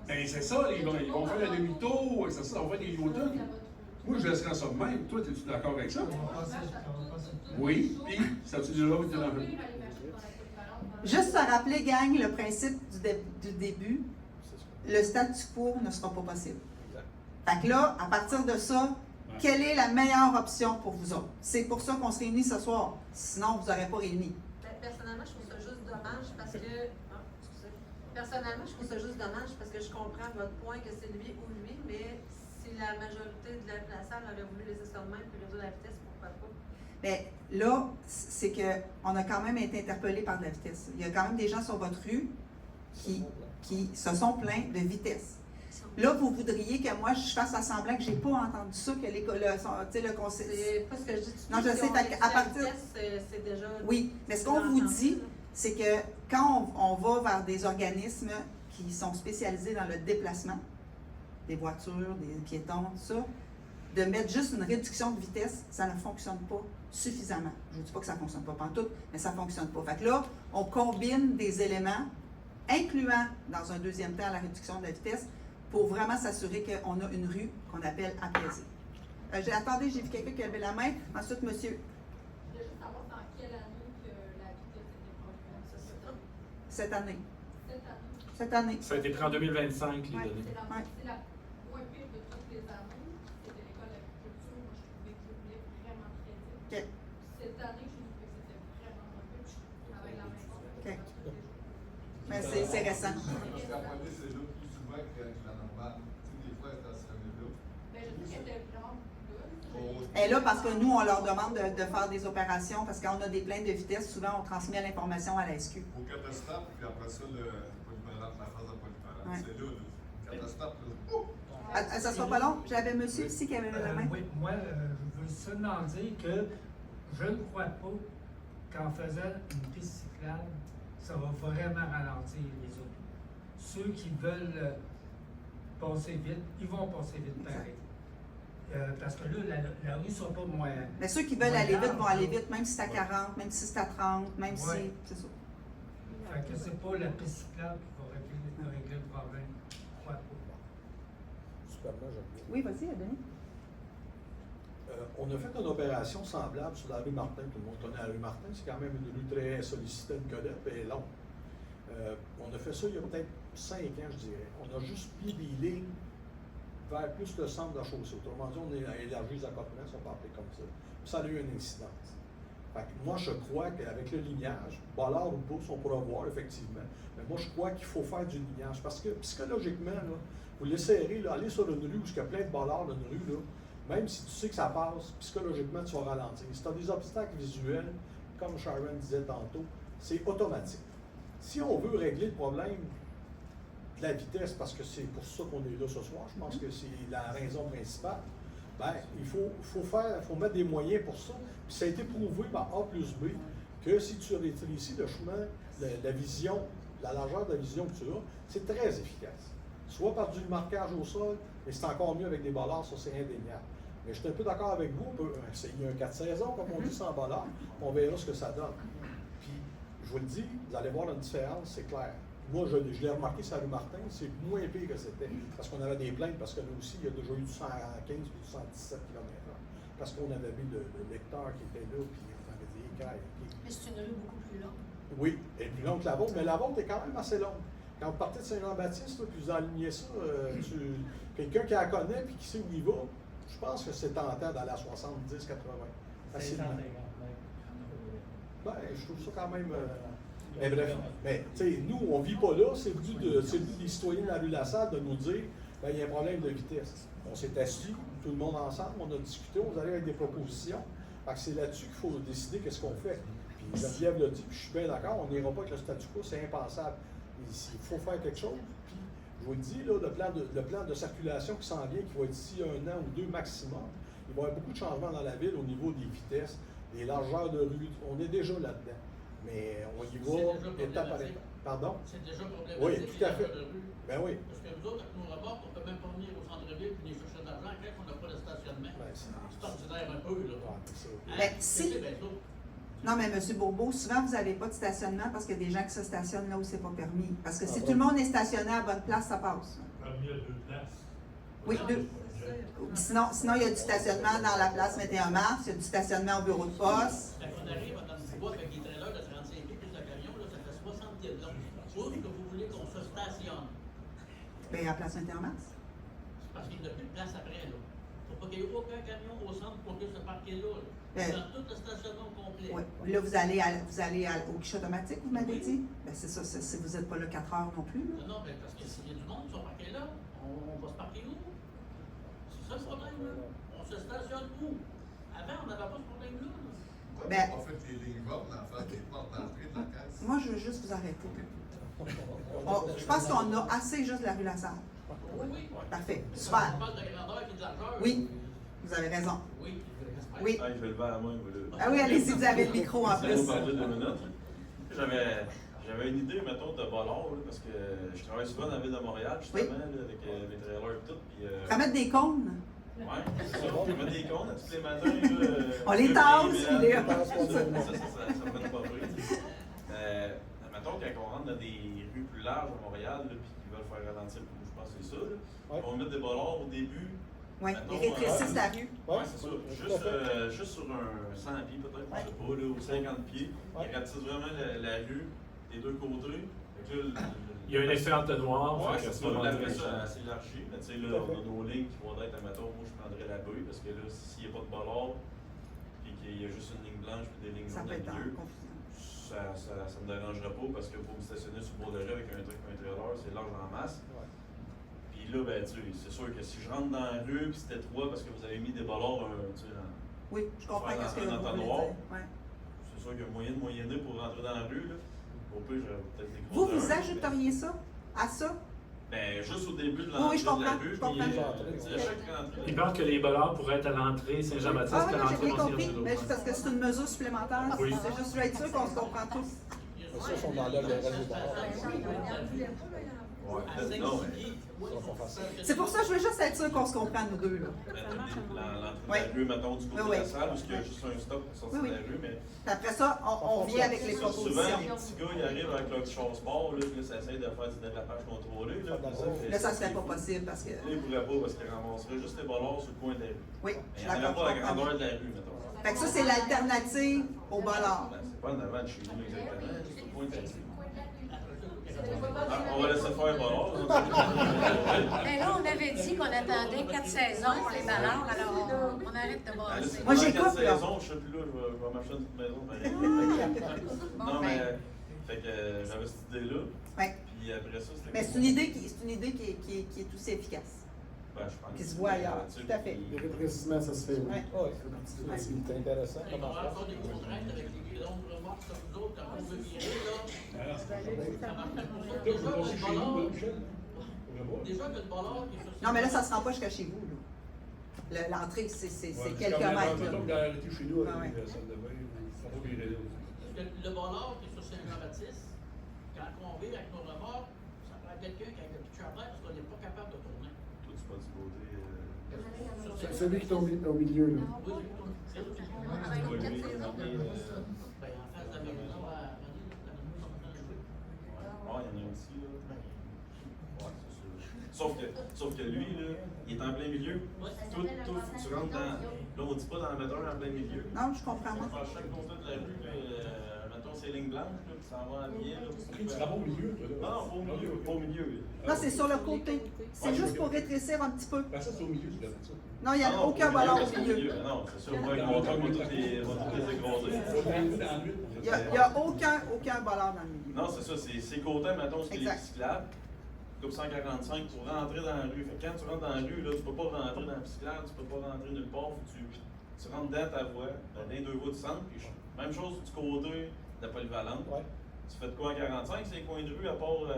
Ben c'est ça, ils vont faire un demi-tour, c'est ça, on va faire des U-turns. Moi, je laisserais ça de même. Toi, es-tu d'accord avec ça? Oui, puis, ça tu déjà été dans le... Juste se rappeler, gang, le principe du début, le statu quo ne sera pas possible. Fait que là, à partir de ça, quelle est la meilleure option pour vous autres? C'est pour ça qu'on se réunit ce soir. Sinon, vous n'aurez pas réuni. Personnellement, je trouve ça juste dommage parce que. Excusez. Personnellement, je trouve ça juste dommage parce que je comprends votre point que c'est lui ou lui, mais si la majorité de la salle aurait voulu laisser ça de même puis réduire la vitesse, pourquoi pas? Bien, là, c'est qu'on a quand même été interpellés par de la vitesse. Il y a quand même des gens sur votre rue qui se sont plaints de vitesse. Là, vous voudriez que moi, je fasse semblant que je n'ai pas entendu ça, que le conseil. C'est pas ce que je dis. Non, je sais, fait qu'à partir. C'est déjà. Oui, mais ce qu'on vous dit, c'est que quand on va vers des organismes qui sont spécialisés dans le déplacement, des voitures, des piétons, tout ça, de mettre juste une réduction de vitesse, ça ne fonctionne pas suffisamment. Je ne dis pas que ça ne fonctionne pas pantoute, mais ça ne fonctionne pas. Fait que là, on combine des éléments, incluant dans un deuxième temps la réduction de la vitesse, pour vraiment s'assurer qu'on a une rue qu'on appelle apaisée. Attendez, j'ai vu quelqu'un qui a levé la main. Ensuite, monsieur. Je voulais juste savoir dans quelle année que la vitesse était prochaine. Cette année. Cette année. Cette année. Ça a été pris en 2025, les Ouais. données. C'est la moins pire de toutes les années. C'était l'école d'agriculture. Moi, je trouvais que je voulais vraiment très vite. OK. Cette année, je trouvais que c'était vraiment moins pire. Je Mais c'est récent. Parce qu'à Pointe, c'est là plus souvent que la normale. Tu sais, des fois, elle est stationnée là. Mais je trouve qu'elle était vraiment good. Et là, parce que nous, on leur demande de faire des opérations, parce qu'on a des plaintes de vitesse, souvent on transmet l'information à la SQ. Au catastrophe, puis après ça, le polymérate, la phase de polymérate. Ouais. C'est là, là. Catastrophe, là. Oh! Ça sera pas long. J'avais monsieur ici qui avait levé la main. Oui, moi, je veux seulement dire que je ne crois pas qu'en faisant une piste cyclable, ça va vraiment ralentir les autres. Ceux qui veulent passer vite, ils vont passer vite pareil. Parce que là, la rue ne sera pas moins. Mais ceux qui veulent moins aller vite large, vont aller là. vite, même si c'est à 40, même si c'est à 30, même si. Ouais. C'est ça. Fait que c'est pas la piste cyclable qui va régler le problème. Je crois pas. Superman, j'aime bien. Oui, vas-y, Denis. On a fait une opération semblable sur la rue Martin. Tout le monde connaît la rue Martin. C'est quand même une rue très sollicitée, une colette, et elle est longue. On a fait ça il y a peut-être 5 ans, je dirais. On a juste mis des lignes vers plus le centre de la chaussée. Autrement dit, on a élargi les accotements, si on peut appeler comme ça. Puis ça a eu une incidence. Fait que moi, je crois qu'avec le lignage, Bollard ou pas, on pourra voir effectivement. Mais moi, je crois qu'il faut faire du lignage. Parce que psychologiquement, là, vous laisserez là, aller sur une rue où il y a plein de bollards d'une rue, là, même si tu sais que ça passe, psychologiquement, tu vas ralentir. Si tu as des obstacles visuels, comme Sharon disait tantôt, c'est automatique. Si on veut régler le problème de la vitesse, parce que c'est pour ça qu'on est là ce soir, je pense que c'est la raison principale, ben, il faut mettre des moyens pour ça. Puis ça a été prouvé par A plus B que si tu rétrécis le chemin, la vision, la largeur de la vision que tu as, c'est très efficace. Soit par du marquage au sol, mais c'est encore mieux avec des bollards, ça c'est indéniable. Mais je suis un peu d'accord avec vous, on peut essayer un 4 saisons, comme on dit, sans bollards, on verra ce que ça donne. Puis, je vous le dis, vous allez voir une différence, c'est clair. Moi, je l'ai remarqué sur la rue Martin, c'est moins pire que c'était. Parce qu'on avait des plaintes, parce que là aussi, il y a déjà eu du 115 et du 117 km/h. Parce qu'on avait mis le lecteur qui était là, puis on avait des écailles. Mais c'est une rue beaucoup plus longue. Oui, elle est plus longue que la vôtre, mais la vôtre est quand même assez longue. Quand vous partez de Saint-Jean-Baptiste, là, puis vous alignez ça, quelqu'un qui la connaît puis qui sait où il va, je pense que c'est tentant d'aller à 70-80. Facilement. Ben, je trouve ça quand même. Mais bref, mais tu sais, nous, on ne vit pas là, c'est venu des citoyens de la rue Lassalle de nous dire ben, il y a un problème de vitesse. On s'est assis, tout le monde ensemble, on a discuté, on est allé avec des propositions. Fait que c'est là-dessus qu'il faut décider qu'est-ce qu'on fait. Puis Geneviève l'a dit, puis je suis bien d'accord, on n'ira pas avec le statu quo, c'est impensable. Il faut faire quelque chose. Puis je vous le dis, là, le plan de circulation qui s'en vient, qui va être d'ici 1 an ou 2 maximum, il va y avoir beaucoup de changements dans la ville au niveau des vitesses, des largeurs de rue. On est déjà là-dedans. Mais on y va étape par étape. Pardon? C'est déjà problématique. Oui, tout à fait. Ben oui. Parce que nous autres, avec nos rapports, on ne peut même pas venir au centre-ville et venir chercher de l'argent quand on n'a pas de stationnement. Ben, c'est ordinaire un peu, là. Ouais, Ben, si- Non, mais M. Bourbeau, souvent, vous n'avez pas de stationnement parce qu'il y a des gens qui se stationnent là où c'est pas permis. Parce que si tout le monde est stationné à la bonne place, ça passe. Permis à 2 places. Oui, deux. Sinon, il y a du stationnement dans la place 21 mars, il y a du stationnement au bureau de poste. Quand on arrive dans le bois avec des trailers de 35 pieds plus le camion, là, ça fait 60 pieds de long. Sauf que vous voulez qu'on se stationne. Bien, à la place 21 mars. Parce qu'il n'y a plus de place après, là. Il ne faut pas qu'il y ait aucun camion au centre pour que ce parquet-là. Ben, Dans tout le stationnement complet. Oui. Là, vous allez au guichet automatique, vous m'avez dit? Bien, c'est ça, si vous n'êtes pas là 4 heures non plus. Là. Non, mais parce que s'il y a du monde qui sont parqués là, on va se parquer où? C'est ça le problème, là. On se stationne où? Avant, on n'avait pas ce problème-là. Pourquoi Ben- on fait les lignes mortes en face des portes d'entrée de la caisse? Moi, je veux juste vous arrêter. Je pense qu'on a assez juste de la rue Lassalle. Oui, oui. Parfait. Super. On parle de grandeur et de largeur. Oui, vous avez raison. Oui. Oui. Ah, je vais lever la main, vous là. Ah oui, allez-y, vous avez le micro en Ça va plus. parler 2 minutes. J'avais une idée, mettons, de Bollard, là, parce que je travaille souvent dans la ville de Montréal, justement, Oui. là, avec mes trailers et tout. Puis, Faut mettre des cônes. ouais, c'est ça. Je mets des cônes à tous les matins. Là, On les tasse, puis là. ça me donne pas pris. Mettons, quand on rentre dans des rues plus larges à Montréal, là, puis qu'ils veulent faire ralentir, je pense que c'est ça, là, on va mettre des Bollards au début. Oui, Mettons, ils rétrécissent la rue. Oui, c'est ça. Juste sur un 100 pieds peut-être, je sais pas, là, ou 50 pieds. Ils ratissent vraiment la rue des 2 côtés. Fait que là, Il y a un effet entonnoir. ouais, fait qu'à c'est ce ça. moment-là, Après les ça, gens- assez élargi. Mais tu sais, là, on a nos lignes qui vont être, admettons, moi je prendrais la bulle parce que là, s'il n'y a pas de bollard, puis qu'il y a juste une ligne blanche puis des lignes Ça jaunes peut au être en milieu, confusion. ça me dérangerait pas parce que pour me stationner sur le bord de rue avec un truc et un trailer, c'est large en masse. Ouais. Puis là, ben, tu sais, c'est sûr que si je rentre dans la rue puis c'est étroit parce que vous avez mis des bollards, tu sais, Oui, je comprends faire ce que un vous voulez entonnoir. dire. Ouais. c'est sûr qu'il y a moyen de moyenner pour rentrer dans la rue, là. Au pire, j'aurais peut-être des Vous, grosses vous erreurs, ajouteriez ça à ça? Ben, juste au début de Oui, l'entrée je de la comprends, rue, je comprends. puis à chaque entrée. Il parle que les bollards pourraient être à l'entrée Saint-Jean-Baptiste Ah et oui, à non, j'ai l'entrée bien compris, Monseigneur mais c'est parce que c'est une mesure supplémentaire. Oui. C'est juste, je veux être sûr qu'on se comprend tous. Mais ça, si on enlève le reste des barres, Ouais, À non, 5 mais pieds, oui, ça va pas faire ça. C'est pour ça que je veux juste être sûr qu'on se comprend, nous deux. Là. l'entrée de Oui. la rue, mettons, du côté Oui, de la oui. salle, où il y a juste un stop pour sortir Oui, oui. de la rue, mais Puis après ça, on vient avec les souvent, propositions. les petits gars, ils arrivent avec leur petit chasse-bord, là, puis là, ça essaie de faire du dérapage contrôlé, là. puis Là, ça serait pas possible parce que. Là, ils pourraient pas parce qu'ils ramasseraient juste les bollards sur le coin de la rue. Oui, Mais je suis ils n'auraient d'accord. pas la je comprends grandeur de bien. la rue, mettons. Fait que ça, c'est l'alternative au bollard. Ben, c'est pas en avant de chez nous exactement, c'est sur le coin de la rue. Ah, on va laisser faire bollard. Mais là, on avait dit qu'on attendait 4 saisons pour les ballards, alors on arrête de Ah, là, bosser. c'est Moi, pendant j'écoute, 4 là. saisons, je sais plus là, je vais m'acheter une petite maison. pareil. Non, mais, fait que j'avais cette idée-là. Ouais. Puis après ça, c'était. Mais c'est une idée qui est aussi efficace. Ben, je pense qui que se voit c'est ailleurs. là-dessus, Tout à fait. puis- Le rétrécissement, ça se fait, oui. Ouais. Oui, C'est partie de la c'est intéressant. On Comment va ça? avoir des contraintes avec les guidons de remorque sur nous autres quand on veut virer, là. Alors, Ça marche pas pour nous autres. là, vous passez chez nous, là, Michel? Pour le voir. Déjà que le ballard qui est sur Non, mais là, ça ne se rend pas jusqu'à chez vous. là. L'entrée, c'est Ouais, quelques quand même, mètres. mettons Là. que arrêté chez nous Ah avec ouais. la salle de bain, ça va virer là. Parce que le ballard qui est sur Saint-Jean-Baptiste, quand on vire avec nos remorques, ça prend quelqu'un qui a un petit jardin parce qu'on n'est pas capable de tourner. Toi, tu pas du côté. C'est celui qui est au milieu, là. Oui, c'est tout. Ouais, lui, il est marqué, Ben, en face de la maison, la maison sont en train de jouer. Ah, il y en a un ici, là. Ouais, c'est sûr. Sauf que lui, là, il est en plein milieu. Tout, tu rentres dans. Là, on dit pas dans la méthode en plein milieu. Non, je comprends. On Moi. va faire chaque côté de la rue, là, mettons ces lignes blanches, là, puis ça va à pied, là. Tu seras pas au milieu, toi, là? Non, pas au milieu, pas au milieu. Non, c'est sur le côté. C'est juste pour rétrécir un petit peu. Ben, ça, c'est au milieu, tu l'as fait ça. Non, il n'y Ah a non, aucun pas ballon parce au qu'au milieu. Non, c'est sûr. Moi, avec mon truc, on va tous les écraser. Il n'y a aucun ballon dans le milieu. Non, c'est ça. C'est ces côtés, mettons, ce qui est Exact. cyclable. Coupe 145 pour rentrer dans la rue. Fait que quand tu rentres dans la rue, là, tu peux pas rentrer dans la cyclable, tu peux pas rentrer nulle part. Faut que tu rentres dans ta voie, dans les deux voies du centre. Puis même chose du côté de la polyvalente. Ouais. Tu fais de quoi en 45, c'est les coins de rue, à part.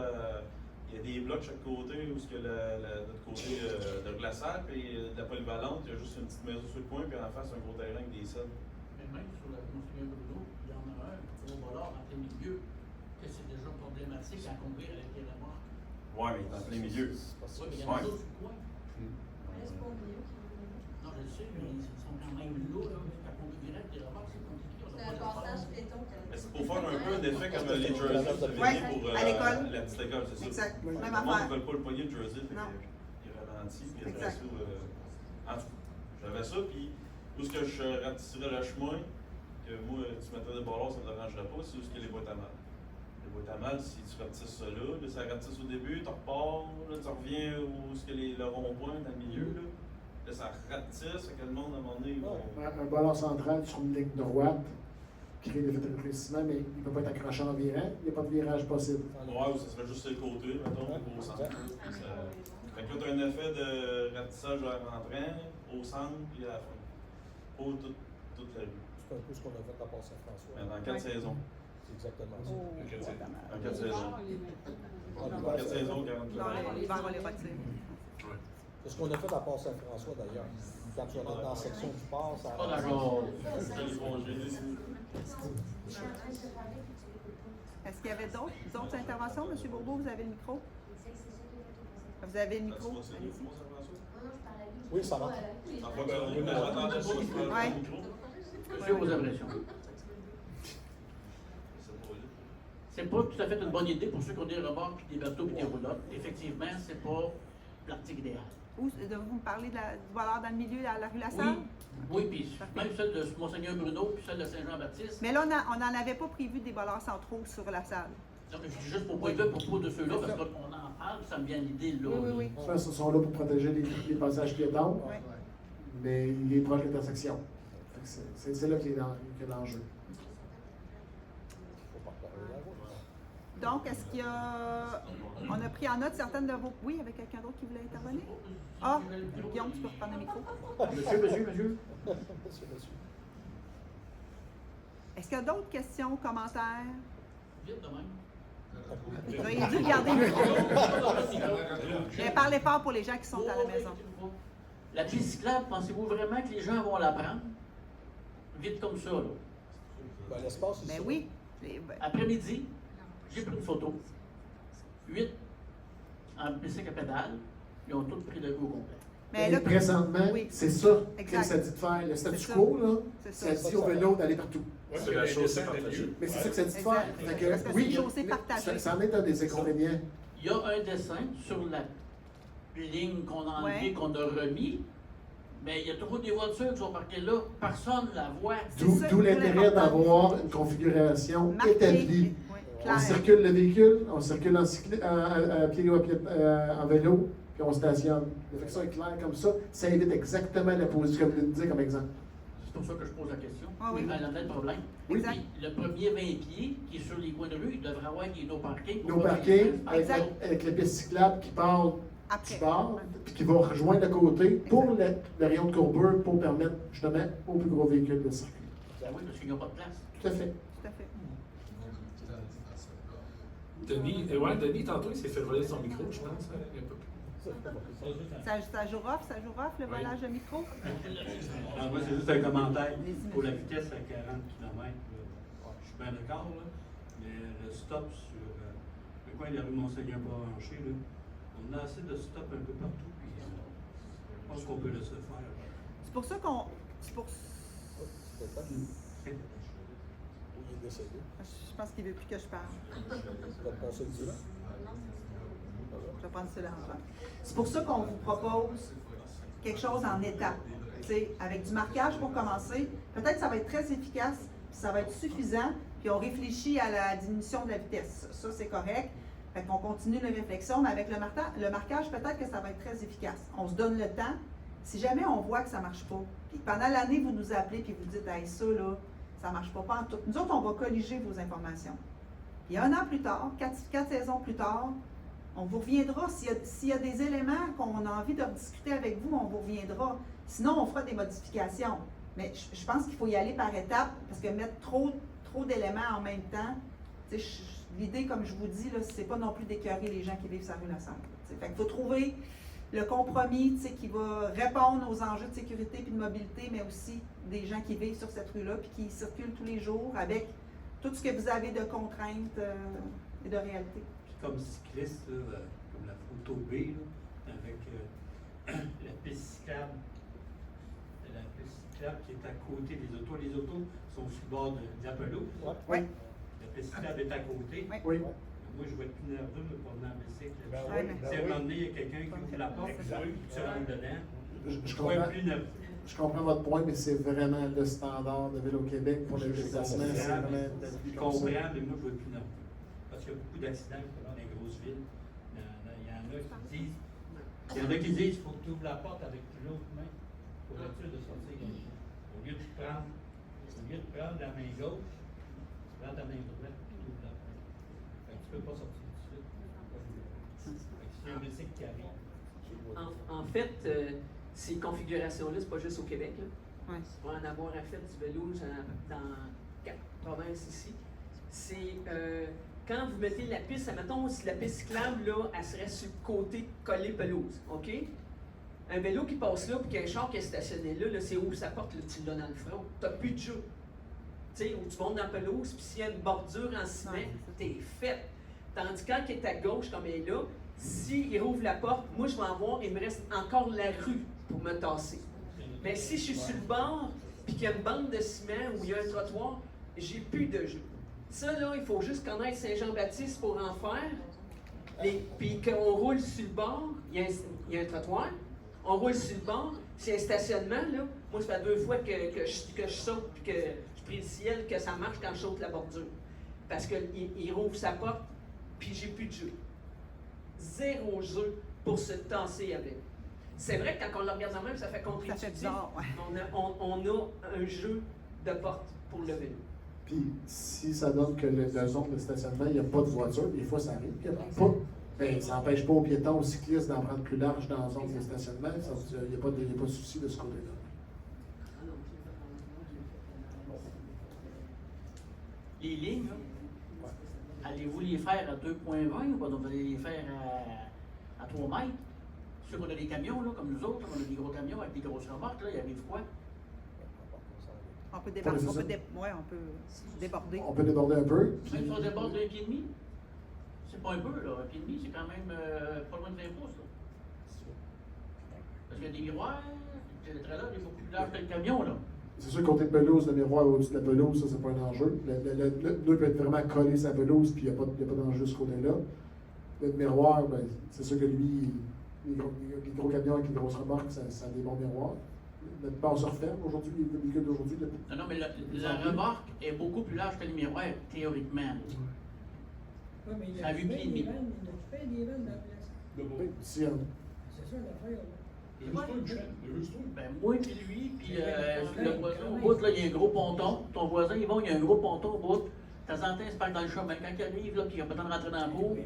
Il y a des blocs de chaque côté où ce que notre côté de glaçade, puis de la polyvalente, il y a juste une petite maison sur le coin, puis en face, un gros terrain avec des selles. Mais même sur la Monseigneur Bruno, il y en a un, gros ballard en plein milieu, que c'est déjà problématique à conduire avec les remorques. Ouais, mais il est en plein milieu. Oui, mais il y en a d'autres sur le coin. Non, je le sais, mais ils sont quand même lourds, là. Quand on veut virer avec les remorques, c'est compliqué. On a pas C'est un le droit. passage piéton. Mais c'est pour faire un peu un effet comme les jerseys que vous avez Ouais, mis pour à l'école. la petite école, c'est ça. Exact. Le Même monde ne affaire. veut pas le poignet de jersey, fait Non. qu'il ralentit, puis après Exact. ça, en tout cas, j'avais ça, puis où est-ce que je ratisserais le chemin, que moi, tu mettrais des ballons, ça ne me dérangerait pas, c'est où est-ce qu'il y a les boîtes à mal. Les boîtes à mal, si tu ratisses ça là, ça ratisse au début, tu repars, là, tu reviens où est-ce que le rond-point dans le milieu, là, ça ratisse, fait que le monde, à un moment donné, ils vont- Un ballon central sur une ligne droite crée l'effet de rétrécissement, mais il ne peut pas être accroché en virant. Il n'y a pas de virage possible. Ouais, ou ça serait juste les côtés, mettons, au centre. Fait que là, tu as un effet de ratissage en rentrant, au centre, puis à la fin. Pour toute la rue. C'est un peu ce qu'on a fait à Port-Saint-François. Mais dans 4 saisons. C'est exactement ça. Oh, Ok, c'est- Dans 4 saisons. Dans 4 saisons, 40 Non, km. l'hiver, on les retire. C'est ce qu'on a fait à Port-Saint-François d'ailleurs. Quand tu rentres dans la section du port, ça Pas d'accord. C'est les congés. Est-ce qu'il y avait d'autres interventions? M. Bourbeau, vous avez le micro? Vous avez le micro? Allez-y. Oui, ça va. Ouais. Monsieur, vos impressions. C'est pas tout à fait une bonne idée pour ceux qui ont des remorques, puis des bateaux, puis des roulottes. Effectivement, c'est pas l'article idéal. Vous me parlez du voleur dans le milieu, à la rue La Salle? Oui, puis même celle de Monseigneur Bruno, puis celle de Saint-Jean-Baptiste. Mais là, on n'en avait pas prévu des voleurs centraux sur La Salle. Non, mais je dis juste pour pointer à propos de ceux-là, parce qu'on en parle, ça me vient l'idée là. Oui. Ça, ils sont là pour protéger les passages piétons, Oui. mais il est proche de l'intersection. C'est là qu'il y a l'enjeu. Donc, est-ce qu'il y a... On a pris en note certaines de vos... Oui, avec quelqu'un d'autre qui voulait intervenir? Ah, Guillaume, tu peux reprendre le micro. Monsieur. Est-ce qu'il y a d'autres questions, commentaires? Vite de même. Vous auriez dû garder le micro. Mais parlez fort pour les gens qui sont à la maison. La piste cyclable, pensez-vous vraiment que les gens vont la prendre? Vite comme ça, là. Ben, l'espace, c'est Ben ça. oui. Après-midi, j'ai pris une photo. 8 en bicycle à pédale, ils ont tous pris le goût au complet. Mais Et là, présentement, oui. c'est ça Exact. que ça dit de faire. Le statu C'est quo, là, C'est ça. ça dit au vélo d'aller partout. C'est la chaussée partagée. Mais c'est ça que ça dit de Exact. faire. Fait que, Parce que oui, c'est une chaussée partagée. ça en est un des inconvénients. Il y a un dessin sur la ligne qu'on a enlevée, Ouais. qu'on a remis, mais il y a toujours des voitures qui sont parquées là, personne ne la voit. C'est D'où ça, l'intérêt l'important. d'avoir une configuration Marqué. établie. Oui, On clair. circule le véhicule, on circule à pied en vélo, puis on stationne. Le fait que ça est clair comme ça évite exactement la position, comme je le disais comme exemple. C'est pour ça que je pose la question. Ah oui. Elle en a le problème. Exact. Puis le premier 20 pieds qui est sur les coins de rue, il devrait avoir des no parking. pour Nos pas parkings, que les gens Exact. avec les pistes cyclables qui partent Après. du bord, puis qui vont rejoindre le côté pour le rayon de courbure pour permettre justement aux plus gros véhicules de circuler. Ben oui, parce qu'il n'y a pas de place. Tout à fait. Tout à fait. Denis, tantôt, il s'est fait voler son micro, je pense. Ça joue rough, le volage de micro? Alors, moi, c'est juste un commentaire pour la vitesse à 40 km. Je suis bien d'accord, là, mais le stop sur le coin de la rue Monseigneur-Branché, là, on a assez de stop un peu partout, puis je pense qu'on peut laisser faire. C'est pour ça qu'on... C'est pour... Il est décédé. Je pense qu'il ne veut plus que je parle. Tu vas te passer le divan. Je vais prendre cela en C'est pour ça qu'on vous propose quelque chose en étapes. Tu sais, avec du marquage pour commencer. Peut-être que ça va être très efficace, puis ça va être suffisant, puis on réfléchit à la diminution de la vitesse. Ça, c'est correct. Fait qu'on continue les réflexions, mais avec le marquage, peut-être que ça va être très efficace. On se donne le temps. Si jamais on voit que ça ne marche pas, puis pendant l'année, vous nous appelez puis vous dites, hey, ça, là, ça ne marche pas en tout. Nous autres, on va colliger vos informations. Puis 1 an plus tard, 4 saisons plus tard, on vous reviendra. S'il y a des éléments qu'on a envie de rediscuter avec vous, on vous reviendra. Sinon, on fera des modifications. Mais je pense qu'il faut y aller par étapes, parce que mettre trop d'éléments en même temps, l'idée, comme je vous dis, c'est pas non plus d'écœurer les gens qui vivent sur la rue La Salle. Fait qu'il faut trouver le compromis qui va répondre aux enjeux de sécurité et de mobilité, mais aussi des gens qui vivent sur cette rue-là puis qui circulent tous les jours avec tout ce que vous avez de contraintes et de réalités. Puis comme cycliste, là, comme la photo B, là, avec la piste cyclable qui est à côté des autos. Les autos sont sur le bord de la pelouse. Oui. La piste cyclable est à côté. Oui. Moi, je vais être plus nerveux de promener en bicycle. Ben oui, Si à un moment donné, il y a quelqu'un qui ouvre la porte, puis tu rentres dedans, Je je vais être comprends, plus nerveux. je comprends votre point, mais c'est vraiment le standard de Vélo Québec pour le déplacement. C'est vraiment Je comprends, mais moi, je vais être plus nerveux. Parce qu'il y a beaucoup d'accidents dans les grosses villes. Il y en a qui disent qu'il faut que tu ouvres la porte avec l'autre main pour être sûr de sortir. Au lieu de prendre la main gauche, tu prends ta main droite et tu ouvres la porte. Fait que tu ne peux pas sortir tout de suite. Fait que c'est un bicycle qui arrive. En fait, ces configurations-là, c'est pas juste au Québec. Là. Ouais. On va en avoir à fait du vélo dans 4 provinces ici. C'est quand vous mettez la piste, admettons, si la piste cyclable, là, elle serait sur le côté collé pelouse, OK? Un vélo qui passe là, puis qu'il y a un char qui est stationné là, c'est où ça porte, là, tu l'as dans le front. Tu n'as plus de jeu. Tu sais, où tu montes dans la pelouse, puis s'il y a une bordure en ciment, t'es fait. Tandis que quand il est à gauche, comme elle est là, s'il rouvre la porte, moi, je vais en voir, il me reste encore la rue pour me tasser. Mais si je suis sur le bord, puis qu'il y a une bande de ciment ou il y a un trottoir, j'ai plus de jeu. Ça, là, il faut juste connaître Saint-Jean-Baptiste pour en faire. Puis qu'on roule sur le bord, il y a un trottoir, on roule sur le bord, s'il y a un stationnement, là, moi, ça fait 2 fois que je saute, puis que je prie le ciel que ça marche quand je saute la bordure. Parce qu'il rouvre sa porte, puis j'ai plus de jeu. 0 jeu pour se tasser avec. C'est vrai que quand on le regarde en même, ça fait contre-intuitif. Ça fait bizarre, ouais. On a un jeu de porte pour le vélo. Puis, si ça donne que la zone de stationnement, il n'y a pas de voiture, des fois ça arrive qu'il n'y a pas, ben, ça n'empêche pas aux piétons, aux cyclistes d'en prendre plus large dans la zone de stationnement. Il n'y a pas de souci de ce côté-là. Les lignes, là, allez-vous les faire à 2,20 ou pas? Donc, vous allez les faire à 3 mètres? Ceux qu'on a des camions, là, comme nous autres, on a des gros camions avec des grosses remorques, là, il arrive quoi? On peut déborder. On peut déborder. On peut déborder un peu. Même si on déborde d'un pied et demi, c'est pas un peu, là. Un pied et demi, c'est quand même pas loin de 20 pouces, là. Parce qu'il y a des miroirs, le trailer est beaucoup plus large que le camion, là. C'est sûr, côté pelouse, le miroir au-dessus de la pelouse, ça, c'est pas un enjeu. Le pneu peut être vraiment collé sur la pelouse, puis il n'y a pas d'enjeu de ce côté-là. Le miroir, ben, c'est sûr que lui, les gros camions avec les grosses remorques, ça a des bons miroirs. Notre passeur ferme aujourd'hui, les véhicules d'aujourd'hui. Non, mais la remorque est beaucoup plus large que le miroir, théoriquement. Oui, mais il Ça a vu pied et demi. il a fait des vannes dans la place. De beau. Si, C'est ça l'affaire, là. Ben, moi, puis lui, puis le voisin au bout, là, il y a un gros ponton. Ton voisin, il y a un gros ponton au bout. De temps en temps, il se parque dans le chemin. Quand il arrive, là, puis il n'a pas le temps de rentrer dans la cour,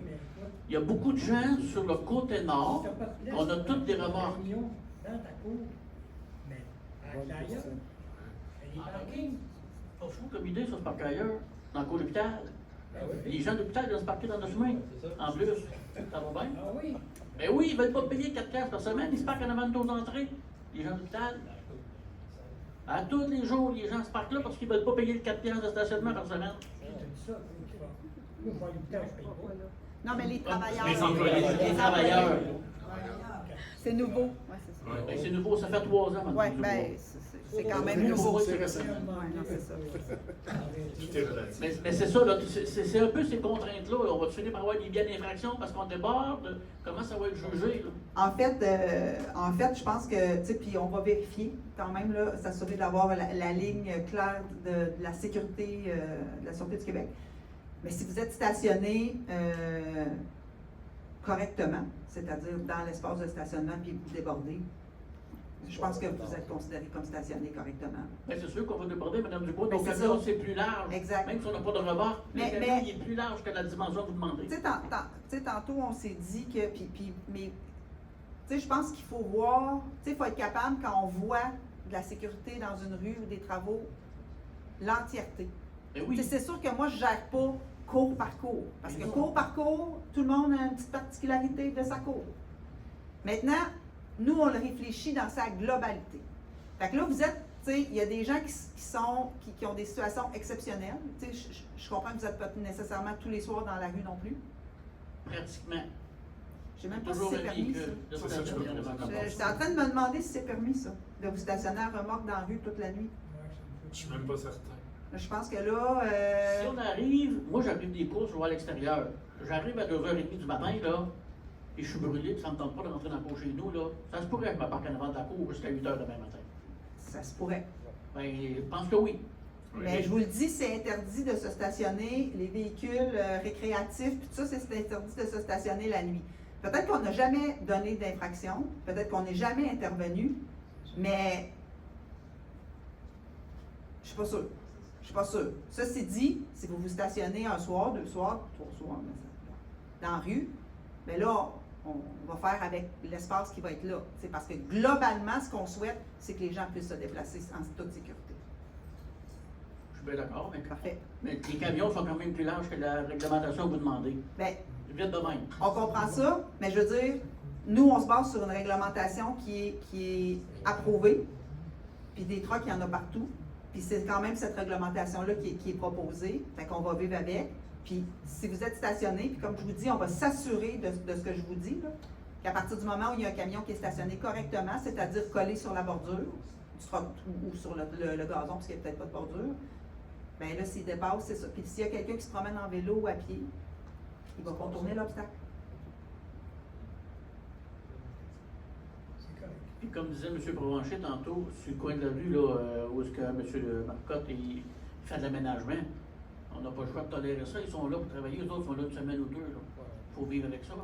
il y a beaucoup de gens sur le côté nord. On a toutes des remorques. Dans ta cour, mais à l'intérieur, il y a des parkings. Pas fou comme idée, ça se parque ailleurs, dans le cours de l'hôpital. Les gens de l'hôpital doivent se parquer dans le chemin. En plus, ça va bien? Ah oui? Ben oui, ils ne veulent pas payer 4 piastres par semaine, ils se parquent en avant de taux d'entrée, les gens de l'hôpital. À tous les jours, les gens se parquent là parce qu'ils ne veulent pas payer le 4 piastres de stationnement par semaine. Ça, moi, je vais à l'hôpital, je paye pas. Non, mais les travailleurs. Les employés. Les travailleurs. C'est nouveau. Ouais, c'est ça. Ben, c'est nouveau, ça fait 3 ans maintenant. Oui, ben, c'est quand même nouveau. C'est récent. Ouais, non, c'est ça. Tout est relatif. Mais c'est ça, là, c'est un peu ces contraintes-là. On va finir par avoir des biens d'infraction parce qu'on déborde. Comment ça va être jugé, là? En fait, je pense que, tu sais, puis on va vérifier quand même, là, s'assurer d'avoir la ligne claire de la sécurité, de la Sûreté du Québec. Mais si vous êtes stationné correctement, c'est-à-dire dans l'espace de stationnement, puis vous débordez, je pense que vous êtes considéré comme stationné correctement. Ben, c'est sûr qu'on va déborder, Mme Dubois. Ben, Donc, c'est camion, ça. c'est plus large. Exact. Même si on n'a pas de remorque, le Mais- camion, il est plus large que la dimension que vous demandez. Tu sais, tantôt, on s'est dit que, mais, tu sais, je pense qu'il faut voir, tu sais, il faut être capable, quand on voit de la sécurité dans une rue ou des travaux, l'entièreté. Ben Tu oui. sais, c'est sûr que moi, je ne gère pas cours par cours. Parce que cours par cours, tout le monde a une petite particularité de sa cour. Maintenant, nous, on le réfléchit dans sa globalité. Fait que là, vous êtes, tu sais, il y a des gens qui ont des situations exceptionnelles. Tu sais, je comprends que vous n'êtes pas nécessairement tous les soirs dans la rue non plus. Pratiquement. Je sais même pas si Toujours c'est un permis, véhicule ça. de stationnement devant la porte. J'étais en train de me demander si c'est permis, ça, de vous stationner à remorque dans la rue toute la nuit. Je suis même pas certain. Je pense que là, Si on arrive, moi j'arrive des courses, je vais à l'extérieur. J'arrive à 2h30 du matin, là, et je suis brûlé, puis ça ne me tente pas de rentrer dans la cour chez nous, là. Ça se pourrait que je me parque en avant de la cour jusqu'à 8h demain matin. ça se pourrait. Ben, je pense que oui. Mais je vous le dis, c'est interdit de se stationner, les véhicules récréatifs, puis tout ça, c'est interdit de se stationner la nuit. Peut-être qu'on n'a jamais donné d'infraction, peut-être qu'on n'est jamais intervenu, mais je suis pas sûre. Je suis pas sûre. Ceci dit, si vous vous stationnez un soir, 2 soirs, 3 soirs, dans la rue, bien là, on va faire avec l'espace qui va être là. C'est parce que globalement, ce qu'on souhaite, c'est que les gens puissent se déplacer en toute sécurité. Je suis bien d'accord, Parfait. mais les camions sont quand même plus larges que la réglementation que vous demandez. Bien, Vite de même. on comprend ça, mais je veux dire, nous, on se base sur une réglementation qui est approuvée, puis des trucks, il y en a partout, puis c'est quand même cette réglementation-là qui est proposée, fait qu'on va vivre avec. Puis si vous êtes stationné, puis comme je vous dis, on va s'assurer de ce que je vous dis, là, qu'à partir du moment où il y a un camion qui est stationné correctement, c'est-à-dire collé sur la bordure, du truck ou sur le gazon, parce qu'il n'y a peut-être pas de bordure, bien là, s'il dépasse, c'est ça. Puis s'il y a quelqu'un qui se promène en vélo ou à pied, il va contourner l'obstacle. Puis comme disait M. Provencher tantôt, sur le coin de la rue, là, où est-ce que M. Marcotte il fait de l'aménagement, on n'a pas le choix de tolérer ça. Ils sont là pour travailler, eux autres sont là une semaine ou deux. Là. faut vivre avec ça.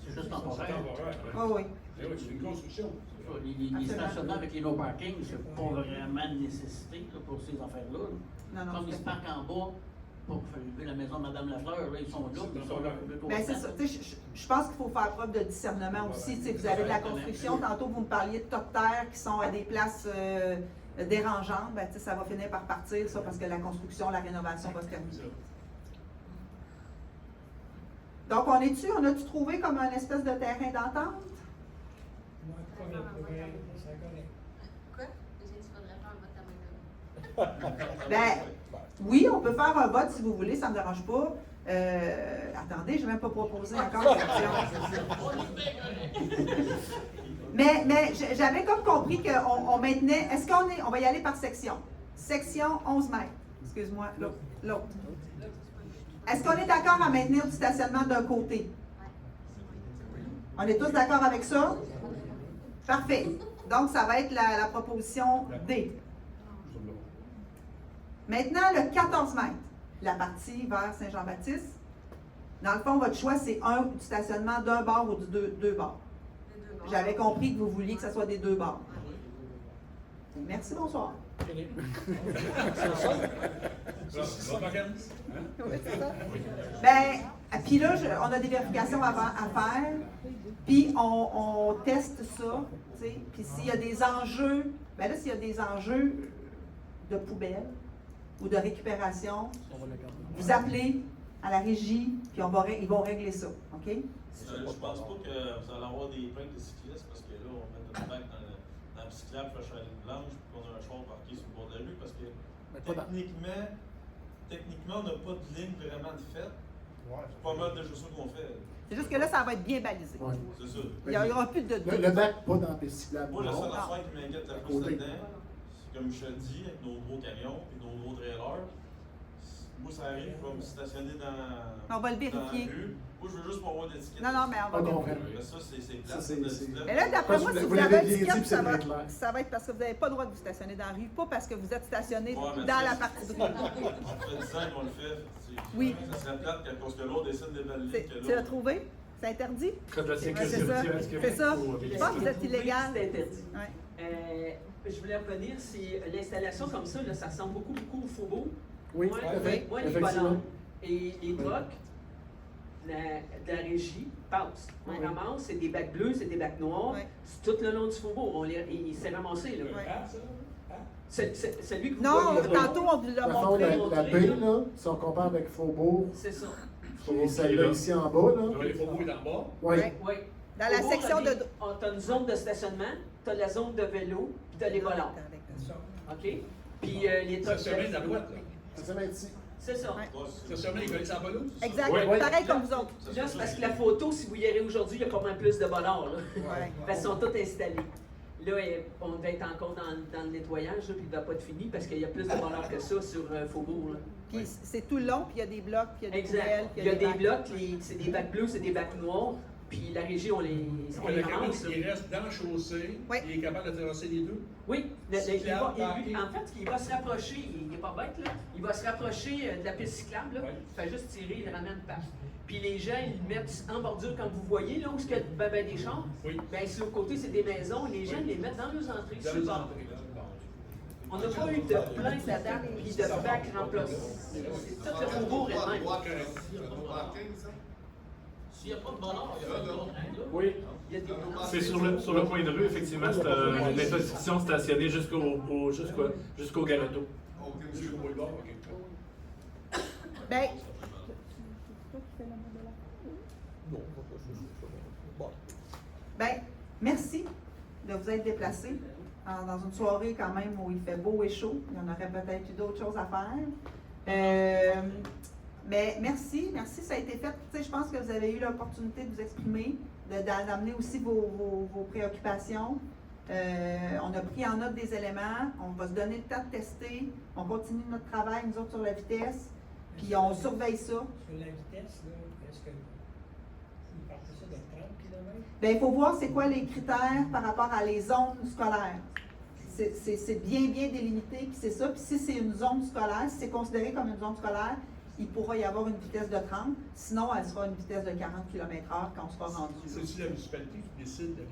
C'est juste temporaire. Oh, oui. Eh oui, c'est une construction. Les stationnements avec les no parking, c'est pas vraiment une nécessité là, pour ces affaires-là. Non, non, Comme ils c'est- se parquent en bas pour faire lever la maison de Mme Lafleur, là, ils sont là, ils sont là plutôt. Ben, c'est ça. Tu sais, je pense qu'il faut faire preuve de discernement aussi. Tu sais, vous avez de la construction. Tantôt, vous me parliez de top terre qui sont à des places dérangeantes. Ben, tu sais, ça va finir par partir, ça, parce que la construction, la rénovation va se terminer. Donc, on a-tu trouvé comme un espèce de terrain d'entente? Moi, pas le progrès, ça connaît. Quoi? J'ai dit qu'il faudrait faire un vote à main levée. Ben, oui, on peut faire un vote si vous voulez, ça ne me dérange pas. Attendez, je n'ai même pas proposé encore l'option. Mais j'avais comme compris qu'on maintenait. Est-ce on va y aller par section? Section 11 mètres. Excuse-moi, l'autre. Est-ce qu'on est d'accord à maintenir du stationnement d'un côté? On est tous d'accord avec ça? Parfait. Donc, ça va être la proposition D. Maintenant, le 14 mètres, la partie vers Saint-Jean-Baptiste. Dans le fond, votre choix, c'est du stationnement d'un bord ou deux bords. J'avais compris que vous vouliez que ce soit des deux bords. Merci, bonsoir. Ben, puis là, on a des vérifications à faire, puis on teste ça, tu sais. Puis s'il y a des enjeux, ben là, s'il y a des enjeux de poubelle ou de récupération, vous appelez à la régie, puis ils vont régler ça, OK? Je pense pas que vous allez avoir des plaintes de cyclistes parce que là, on met notre bac dans le cyclable, fraîche à la ligne blanche, puis qu'on a un char parqué sur le bord de la rue parce que Techniquement, on n'a pas de ligne vraiment de fait. C'est pas mal de choses qu'on fait. C'est juste que là, ça va être bien balisé. Ouais. c'est ça. Il n'y aura plus de... Le bac, pas dans la piste cyclable. Moi, la non. seule affaire qui m'inquiète le plus Côté. là-dedans, c'est comme je te dis, avec nos gros camions et nos gros trailers, moi, ça arrive, je vais me stationner dans On va le dans vérifier. la rue. Moi, je veux juste pas avoir d'étiquette. Non, non, mais on va Ah, vérifier. comprends. Mais ça, c'est Ça, plate. c'est- Mais là, d'après moi, Parce que si vous vous l'avez avez bien un dit, ticket, puis c'est ça très clair. va être parce que vous n'avez pas le droit de vous stationner dans la rue, pas parce que vous êtes stationné Ouais, mais dans ça, la partie de rue. Ça fait 10 ans qu'on le fait. Oui. Ça serait plate parce que l'autre décide de valider que Tu l'as l'autre. trouvé? C'est interdit? Code de la Ouais, sécurité c'est ça. routière du Québec C'est ça. ou, Je pense que vous êtes illégal. C'est interdit. Ouais. Je voulais revenir, c'est l'installation comme ça, là, ça ressemble beaucoup au faubourg. Oui, Moi, tout à fait. moi, les Effectivement. ballons et les trucks de la régie passent. On Ouais. ramasse, c'est des bacs bleus, c'est des bacs noirs. Ouais. C'est tout le long du faubourg. Il s'est ramassé, là. Ouais. Celui que vous Non, voyez là, tantôt, on vous l'a Dans le fond, montré. la baie, là, si on compare avec Faubourg, c'est ça. et celle-là ici en bas, là. Les faubourgs en bas. Oui. Ouais. Oui. Dans la section de... Tu as une zone de stationnement, tu as la zone de vélo, puis tu as les volants. OK? Puis les trucks. Stationner dans la droite, là. Ça va être ici. C'est ça. Stationner les collègues sans ballon. Exact. Ouais. Pareil comme vous autres. Là, c'est parce que la photo, si vous y allez aujourd'hui, il y a pas mal plus de volants, là. Ouais. Parce qu'ils sont tous installés. Là, on devait être encore dans le nettoyage, là, puis il ne va pas être fini parce qu'il y a plus de voleurs que ça sur Faubourg. Là. Puis c'est tout le long, puis il y a des blocs, puis il y a des Exact. poubelles, puis Il y a des bacs. blocs, c'est des bacs bleus, c'est des bacs noirs. Puis la régie, on les Le camion, ramasse. là. il reste dans la chaussée. Oui. Il est capable de traverser les deux. Oui, Cyclable, en fait, il va se rapprocher, il n'est pas bête, là. Il va se rapprocher de la piste cyclable, là. Ouais. Il fait juste tirer, il le ramène par. Puis les gens, ils le mettent en bordure, comme vous voyez, là où il y a des champs. Oui. Bien, sur le côté, c'est des maisons. Les gens, ils les mettent dans leurs entrées, Dans sur le les bord. entrées, là. On n'a pas eu de plainte à date, puis de bac remplacé. C'est tout le faubourg est même. S'il n'y a pas de bonheur, il y a pas de bonheur. Oui. Il y a des C'est sur le coin de rue, effectivement, c'est une intersection stationnée jusqu'au Galeto. Jusqu'au boulevard, OK. Ben, ben, merci de vous être déplacés dans une soirée quand même où il fait beau et chaud. Il y en aurait peut-être eu d'autres choses à faire. Mais merci, ça a été fait. Tu sais, je pense que vous avez eu l'opportunité de vous exprimer, d'amener aussi vos préoccupations. On a pris en note des éléments, on va se donner le temps de tester, on continue notre travail, nous autres, sur la vitesse, puis on surveille ça. Sur la vitesse, là, est-ce que vous partez ça de 30 km? Bien, il faut voir c'est quoi les critères par rapport à les zones scolaires. C'est bien délimité, puis c'est ça. Puis si c'est une zone scolaire, si c'est considéré comme une zone scolaire, il pourra y avoir une vitesse de 30. Sinon, elle sera une vitesse de 40 km/h quand on sera rendu. C'est-tu la municipalité qui décide de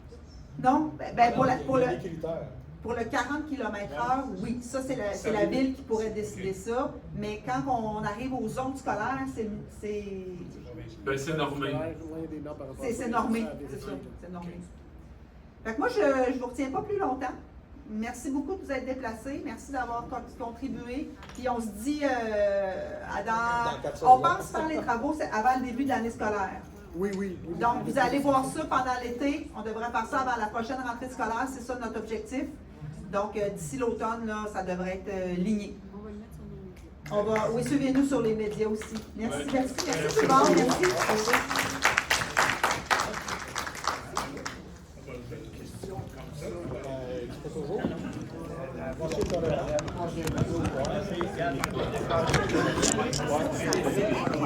Non, pour le Les critères. Pour le 40 km/h, oui, ça c'est la ville qui pourrait décider ça, mais quand on arrive aux zones scolaires, Ben, c'est normé. c'est normé, c'est ça, c'est normé. Fait que moi, je ne vous retiens pas plus longtemps. Merci beaucoup de vous être déplacés, merci d'avoir contribué, puis on se dit, on pense faire les travaux avant le début de l'année scolaire. Oui. Donc, vous allez voir ça pendant l'été. On devrait faire ça avant la prochaine rentrée scolaire. C'est ça notre objectif. Donc, d'ici l'automne, là, ça devrait être ligné. On va le mettre sur nos médias. Oui, suivez-nous sur les médias aussi. Merci, Ouais. merci tout le monde. Merci. Tu peux toujours? Moi,